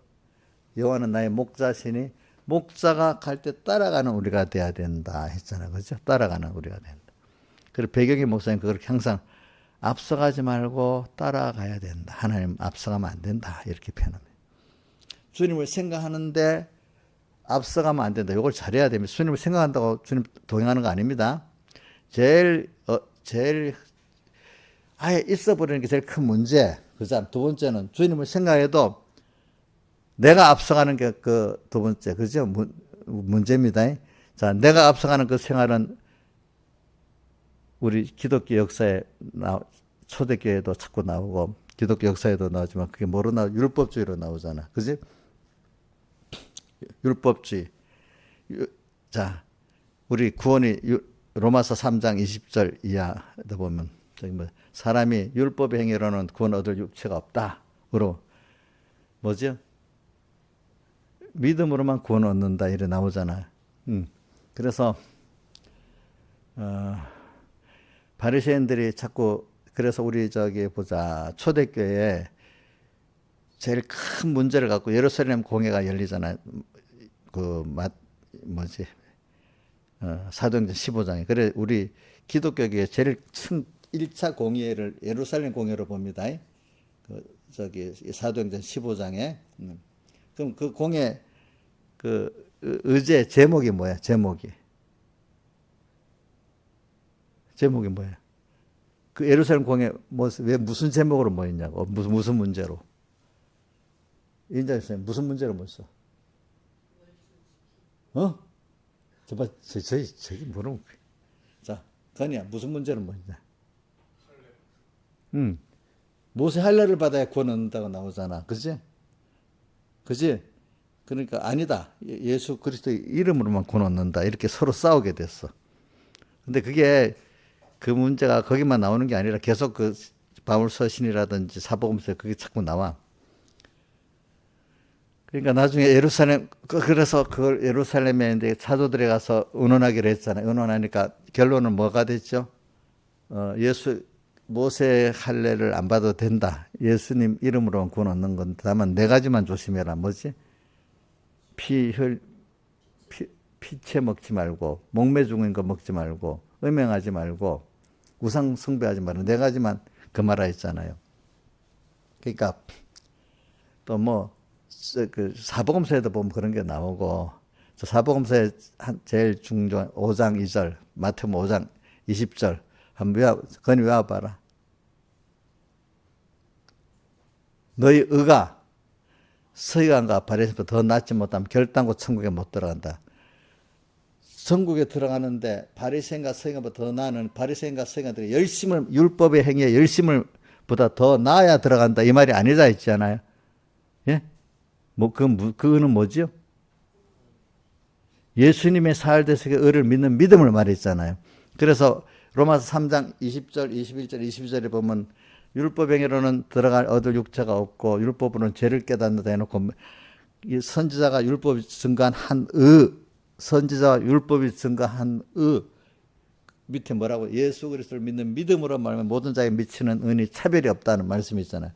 여호와는 나의 목자시니 목자가 갈 때 따라가는 우리가 돼야 된다 했잖아요. 그죠? 따라가는 우리가 된다. 그리고 배경의 목사님 그렇게 항상 앞서가지 말고 따라가야 된다. 하나님 앞서가면 안 된다. 이렇게 표현합니다. 주님을 생각하는데 앞서가면 안 된다. 이걸 잘해야 됩니다. 주님을 생각한다고 주님 동행하는 거 아닙니다. 제일 아예 있어버리는 게 제일 큰 문제. 그다음 두 번째는 주님을 생각해도 내가 앞서가는 게 그 두 번째. 그죠? 문제입니다. 자, 내가 앞서가는 그 생활은 우리 기독교 역사에 초대교회도 자꾸 나오고 기독교 역사에도 나오지만 그게 뭐로 나오죠? 율법주의로 나오잖아. 그지? 율법주의. 자, 우리 구원이 로마서 3장 20절 이하에 보면 저기 뭐 사람이 율법의 행위로는 구원 얻을 육체가 없다.으로 뭐죠? 믿음으로만 구원 얻는다 이래 나오잖아. 그래서 바리새인들이 자꾸 그래서 우리 저기 보자 초대교회에 제일 큰 문제를 갖고 예루살렘 공회가 열리잖아요. 사도행전 15장에. 그래 우리 기독교계에 제일 1차 공회를 예루살렘 공회로 봅니다. 저기 사도행전 15장에. 그럼 그 공회 그 의제 제목이 뭐야? 제목이 뭐야? 그 예루살렘 공회 왜 무슨 제목으로 모였냐고? 무슨 문제로? 인자 선생님 무슨 문제로 모였어? 저기 뭐라고? 자, 건이야 무슨 문제로 모였냐? 모세 할례를 받아야 구원 얻는다고 나오잖아. 그지? 그러니까 아니다. 예수 그리스도의 이름으로만 구원 얻는다. 이렇게 서로 싸우게 됐어. 근데 그게 그 문제가 거기만 나오는 게 아니라 계속 그 바울서신이라든지 사복음서에 그게 자꾸 나와. 그러니까 나중에 그래서 그걸 예루살렘에 이제 사도들이 가서 의논하기로 했잖아요. 의논하니까 결론은 뭐가 됐죠? 모세 할례를 안 받아도 된다. 예수님 이름으로만 구원 얻는 건데 다만 네 가지만 조심해라. 뭐지? 피채 먹지 말고, 목매 죽은 거 먹지 말고, 음행하지 말고, 우상 숭배하지 말고, 네 가지만 금하라 했잖아요. 그러니까 또 그 사복음서에도 보면 그런 게 나오고, 사복음서의 제일 중요한 5장 2절, 마태복음 5장 20절 한번 건이 외워봐라. 너희 의가 서기관과 바리새인보다 더 낫지 못하면 결단코 천국에 못 들어간다. 천국에 들어가는데 바리새인과 서기관보다 더 나은 바리새인과 서기관들이 율법의 행위에 열심을 보다 더 나아야 들어간다 이 말이 아니다 했잖아요. 예? 그거는 뭐지요? 예수님의 사흘대속의 의를 믿는 믿음을 말했잖아요. 그래서 로마서 3장 20절, 21절, 22절에 보면 율법 행위로는 얻을 육체가 없고 율법으로는 죄를 깨닫는다 해놓고 선지자가 율법이 증거한 선지자와 율법이 증거한 밑에 뭐라고? 예수 그리스도를 믿는 믿음으로 말하면 모든 자에게 미치는 은이 차별이 없다는 말씀이 있잖아요.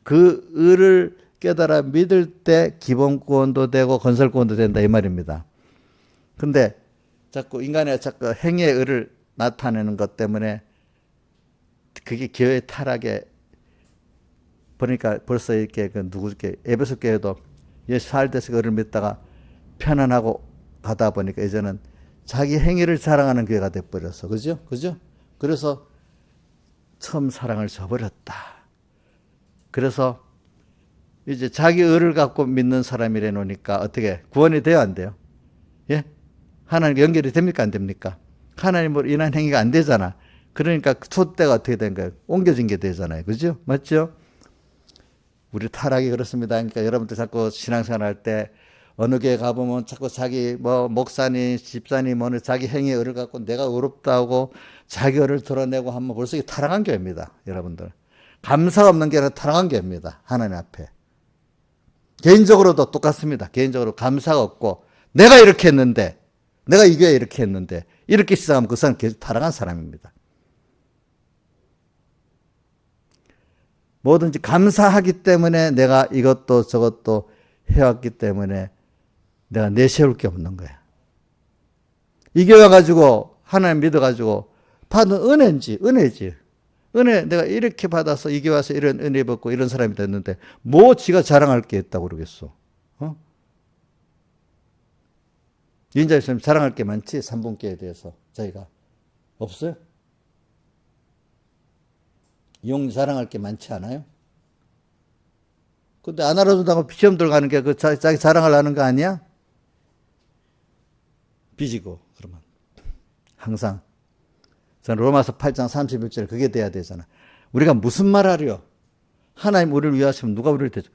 그 의를 깨달아 믿을 때 기본 구원도 되고 건설 구원도 된다 이 말입니다. 근데 인간의 행위의 의를 나타내는 것 때문에 그게 교회 타락에 보니까 벌써 이렇게 에베소 교회도 예수 사흘대속 의를 믿다가 편안하고 가다 보니까 이제는 자기 행위를 자랑하는 교회가 돼버렸어. 그죠? 그래서 처음 사랑을 저버렸다. 그래서 이제 자기 의를 갖고 믿는 사람이래 놓으니까 어떻게 구원이 돼요, 안 돼요? 예? 하나님 연결이 됩니까, 안 됩니까? 하나님으로 인한 행위가 안 되잖아. 그러니까 촛대가 어떻게 된 거예요? 옮겨진 게 되잖아요. 그죠? 맞죠? 우리 타락이 그렇습니다. 그러니까 여러분들 자꾸 신앙생활 할 때 어느 교회 가보면 자꾸 자기 뭐 목사니 집사니 뭐는 자기 행위의 의를 갖고 내가 의롭다고 자기 의를 드러내고 하면 벌써 이게 타락한 교회입니다. 여러분들. 감사가 없는 게 아니라 타락한 교회입니다. 하나님 앞에. 개인적으로도 똑같습니다. 개인적으로 감사가 없고 내가 이렇게 했는데 내가 이 교회에 이렇게 했는데 이렇게 시작하면 그 사람은 계속 타락한 사람입니다. 뭐든지 감사하기 때문에 내가 이것도 저것도 해왔기 때문에 내가 내세울 게 없는 거야. 이 교회 가지고 하나님 믿어가지고 받은 은혜인지 은혜지. 은혜 내가 이렇게 받아서 이 교회 와서 이런 은혜 받고 이런 사람이 됐는데 뭐 지가 자랑할 게 있다고 그러겠어. 어? 인자 있으면 자랑할 게 많지. 삼분교에 대해서 저희가 없어요? 용 자랑할 게 많지 않아요? 근데 안 알아준다고 시험 들어가는 게 그 자기 자랑을 하는 거 아니야? 삐지고 그러면 항상 저는 로마서 8장 31절 그게 돼야 되잖아. 우리가 무슨 말 하려? 하나님 우리를 위하시면 누가 우리를 대줘?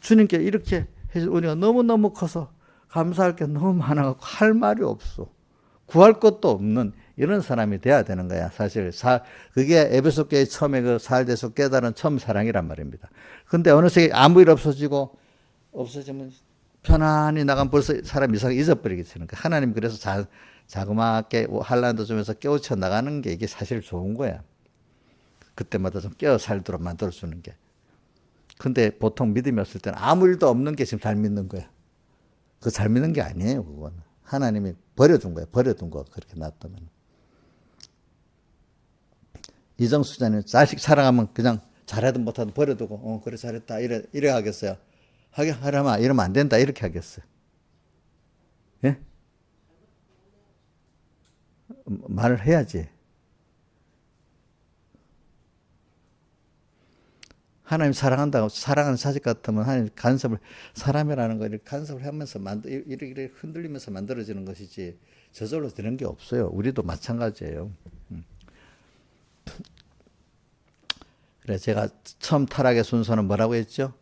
주님께 이렇게 해서 우리가 너무너무 커서 감사할 게 너무 많아갖고 할 말이 없어. 구할 것도 없는 이런 사람이 돼야 되는 거야. 사실 그게 에베소 교회 처음에 그 살대서 깨달은 처음 사랑이란 말입니다. 근데 어느새 아무 일 없어지면 편안히 나가면 벌써 사람 이상하게 잊어버리게 되는 거야. 하나님 그래서 자그맣게 한란도 주면서 깨우쳐 나가는 게 이게 사실 좋은 거야. 그때마다 좀 깨어 살도록 만들어주는 게. 근데 보통 믿음이 없을 때는 아무 일도 없는 게 지금 잘 믿는 거야. 그거 잘 믿는 게 아니에요, 그거는. 하나님이 버려둔 거야. 버려둔 거 그렇게 놔두면. 이정수 자는 자식 사랑하면 그냥 잘하든 못하든 버려두고 그래 잘했다 이래 하겠어요. 하려면 이러면 안 된다 이렇게 하겠어요. 예? 말을 해야지. 하나님 사랑한다고 사랑하는 자식 같으면 하나님 간섭을 사람이라는 거 이렇게 간섭을 하면서 이렇게 흔들리면서 만들어지는 것이지 저절로 되는 게 없어요. 우리도 마찬가지예요. 그래 제가 처음 타락의 순서는 뭐라고 했죠?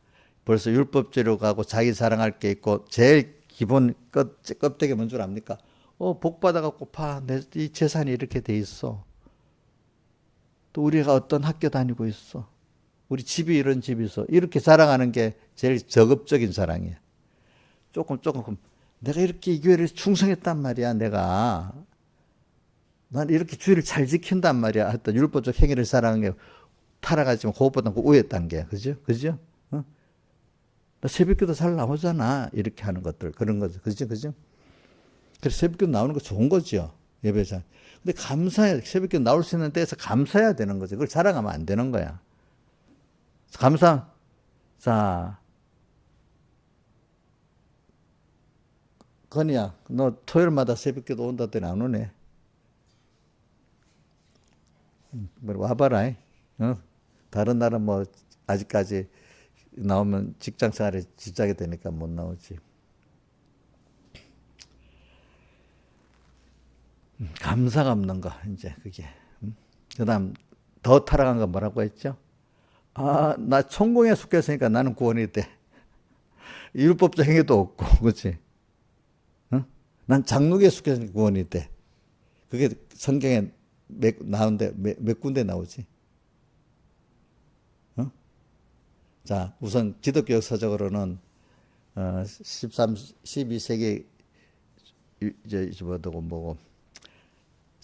벌써 율법주의로 가고 자기 자랑할 게 있고 제일 기본 껍데기 뭔 줄 압니까? 복 받아갖고 이 재산이 이렇게 돼 있어. 또 우리가 어떤 학교 다니고 있어. 우리 집이 이런 집이 있어. 이렇게 자랑하는 게 제일 저급적인 자랑이야. 조금 내가 이렇게 이 교회를 충성했단 말이야. 난 이렇게 주의를 잘 지킨단 말이야. 하여튼 율법적 행위를 자랑하는 게 타락하지만 그것보다 우회 단계야. 그죠? 어? 나 새벽기도 잘 나오잖아. 이렇게 하는 것들 그런 거죠. 그죠? 그래서 새벽기도 나오는 거 좋은 거죠. 예배자. 근데 새벽기도 나올 수 있는 데에서 감사해야 되는 거죠. 그걸 자랑하면 안 되는 거야. 자, 건이야, 너 토요일마다 새벽기도 온다더니 안 오네. 와봐라. 다른 날은 뭐 아직까지 나오면 직장생활에 지장이 되니까 못 나오지. 감사가 없는 거 이제 그게. 그다음 더 타락한 거 뭐라고 했죠? 나 천공에 속했으니까 나는 구원이 돼. 율법적 행위도 없고, 그렇지? 난 장로교에 속했으니까 구원이 돼. 그게 성경에 나오는데 몇 군데 나오지? 자, 우선 기독교 역사적으로는 12세기 이제 뭐고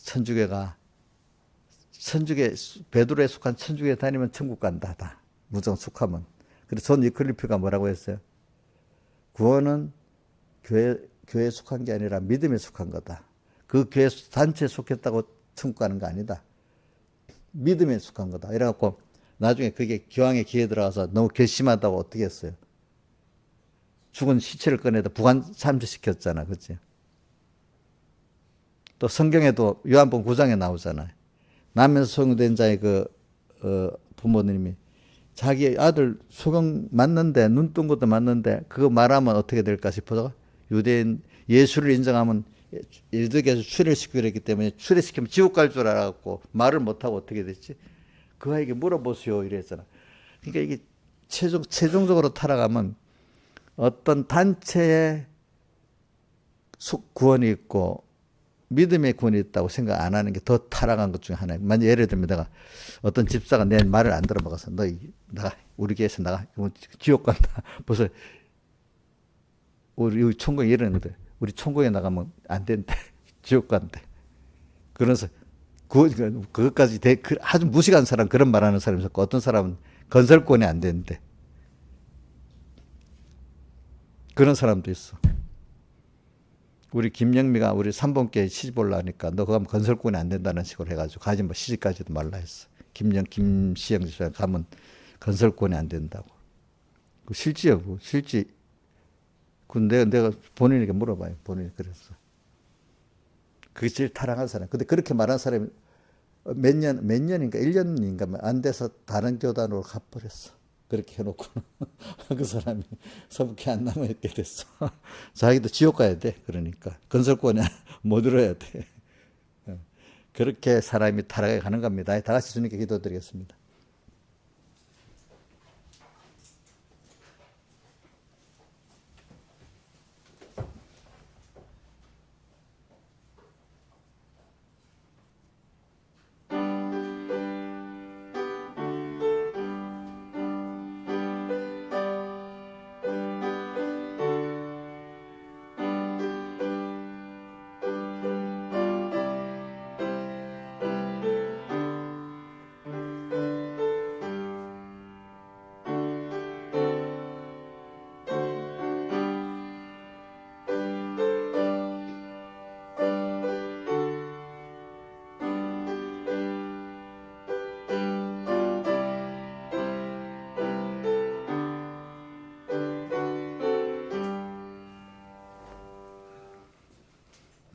천주교 베드로에 속한 천주교에 다니면 천국 간다. 다 무조건 속하면. 그래서 존 위클리프가 뭐라고 했어요? 구원은 교회에 속한 게 아니라 믿음에 속한 거다. 그 교회 단체에 속했다고 천국 가는 거 아니다. 믿음에 속한 거다. 이래갖고 나중에 그게 교황의 귀에 들어가서 너무 괘씸하다고 어떻게 했어요? 죽은 시체를 꺼내다 부관 참배시켰잖아. 그치? 또 성경에도 요한복음 9장에 나오잖아요. 나면서 소용된 자의 그 부모님이 자기 아들 수경 맞는데 눈 뜬 것도 맞는데 그거 말하면 어떻게 될까 싶어서 유대인 예수를 인정하면 유대교에서 출애시키기로 했기 때문에 출애시키면 지옥 갈 줄 알았고 말을 못하고 어떻게 됐지? 그 아이에게 물어보시오 이랬잖아. 그러니까 이게 최종적으로 타락하면 어떤 단체의 구원이 있고 믿음의 구원이 있다고 생각 안 하는 게 더 타락한 것 중에 하나예요. 만약 예를 들면 내가 어떤 집사가 내 말을 안 들어먹어서 너 나가 우리 교회에서 나가 지옥 간다. 벌써 우리 총공에 이러는데 우리 총공에 나가면 안 된대. 지옥 간대. 그래서 그것까지 아주 무식한 사람 그런 말하는 사람이 있었고 어떤 사람은 건설권이 안 되는데 그런 사람도 있어. 우리 김영미가 우리 3번께 시집 올라오니까 너 그거 하면 건설권이 안 된다는 식으로 해가지고 가지 뭐 시집까지도 말라 했어. 김시영 집사가 가면 건설권이 안 된다고. 그 실지요, 실지. 내가 본인에게 물어봐요. 본인이 그랬어. 그게 제일 타락한 사람. 근데 그렇게 말한 사람이 몇 년인가, 1년인가 안 돼서 다른 교단으로 가버렸어. 그렇게 해놓고 그 사람이 서북에 안 남아있게 됐어. 자기도 지옥 가야 돼. 그러니까 건설권에 못 들어야 돼. 그렇게 사람이 타락해 가는 겁니다. 다 같이 주님께 기도드리겠습니다.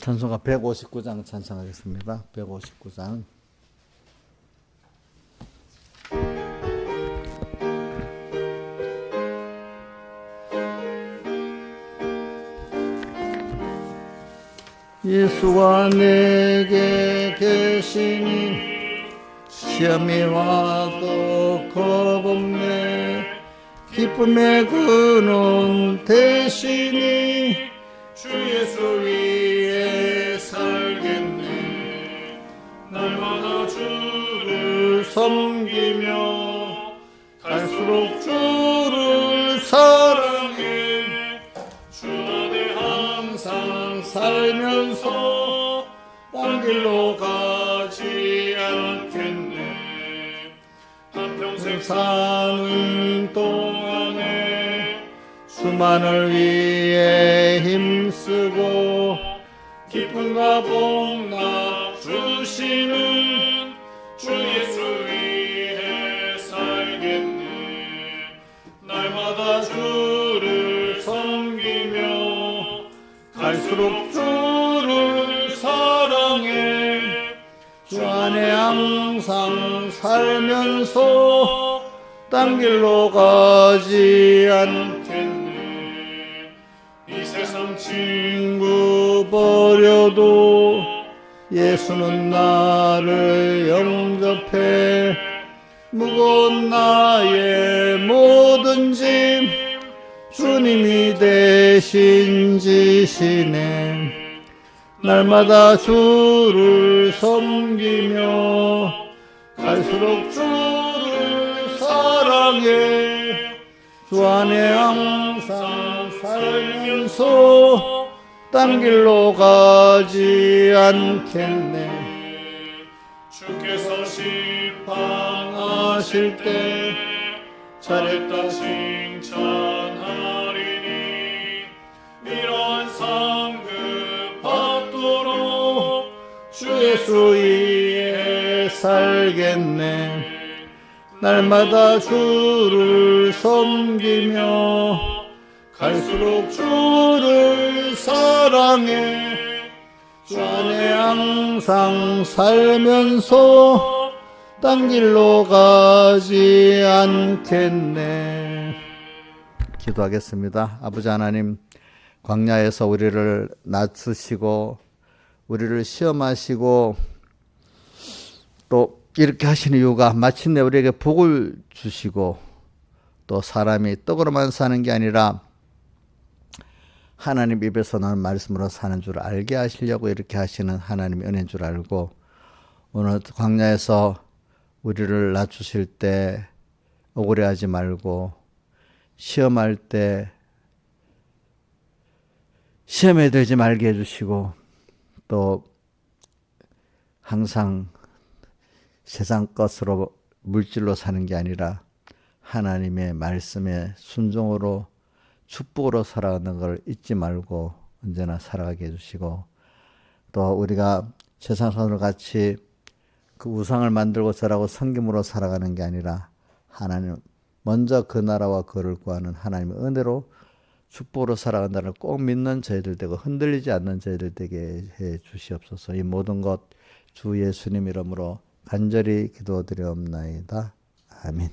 찬송가 159장 찬송하겠습니다. 159장. 예수가 내게 계시니 시험이 와도 겁없네. 기쁨의 근원 되시니 주 예수 위에 살겠네. 날마다 주를 섬기며 갈수록 주를 사랑해. 주 안에 항상 살면서 딴 길로 가지 않겠네. 한평생 사는 동안에 수만을 위해 힘쓰고 기쁨과 복락 주시는 주 예수 위해 살겠네. 날마다 주를 섬기며 갈수록 주를 사랑해. 주 안에 항상 살면서 딴 길로 가지 않겠네. 이 세상 친구 버려도 예수는 나를 영접해. 무거운 나의 모든 짐 주님이 대신 지시네. 날마다 주를 섬기며 갈수록 주를 사랑해. 주 안에 항상 살면서 딴 길로 가지 않겠네. 주께서 심판하실 때 잘했다 칭찬하리니. 이러한 상급 받도록 주 예수 위에 살겠네. 날마다 주를 섬기며 갈수록 주를 사랑해. 주 안에 항상 살면서 딴 길로 가지 않겠네. 기도하겠습니다. 아버지 하나님, 광야에서 우리를 낮추시고 우리를 시험하시고 또 이렇게 하시는 이유가 마침내 우리에게 복을 주시고 또 사람이 떡으로만 사는 게 아니라 하나님 입에서 나는 말씀으로 사는 줄 알게 하시려고 이렇게 하시는 하나님의 은혜인 줄 알고 오늘 광야에서 우리를 낮추실 때 억울해하지 말고 시험할 때 시험에 들지 말게 해주시고 또 항상 세상 것으로 물질로 사는 게 아니라 하나님의 말씀에 순종으로 축복으로 살아가는 걸 잊지 말고 언제나 살아가게 해주시고 또 우리가 세상 사람들 같이 그 우상을 만들고 절하고 섬김으로 살아가는 게 아니라 하나님 먼저 그 나라와 그를 구하는 하나님의 은혜로 축복으로 살아간다는 걸 꼭 믿는 저희들 되고 흔들리지 않는 저희들 되게 해 주시옵소서. 이 모든 것 주 예수님 이름으로 간절히 기도드리옵나이다. 아멘.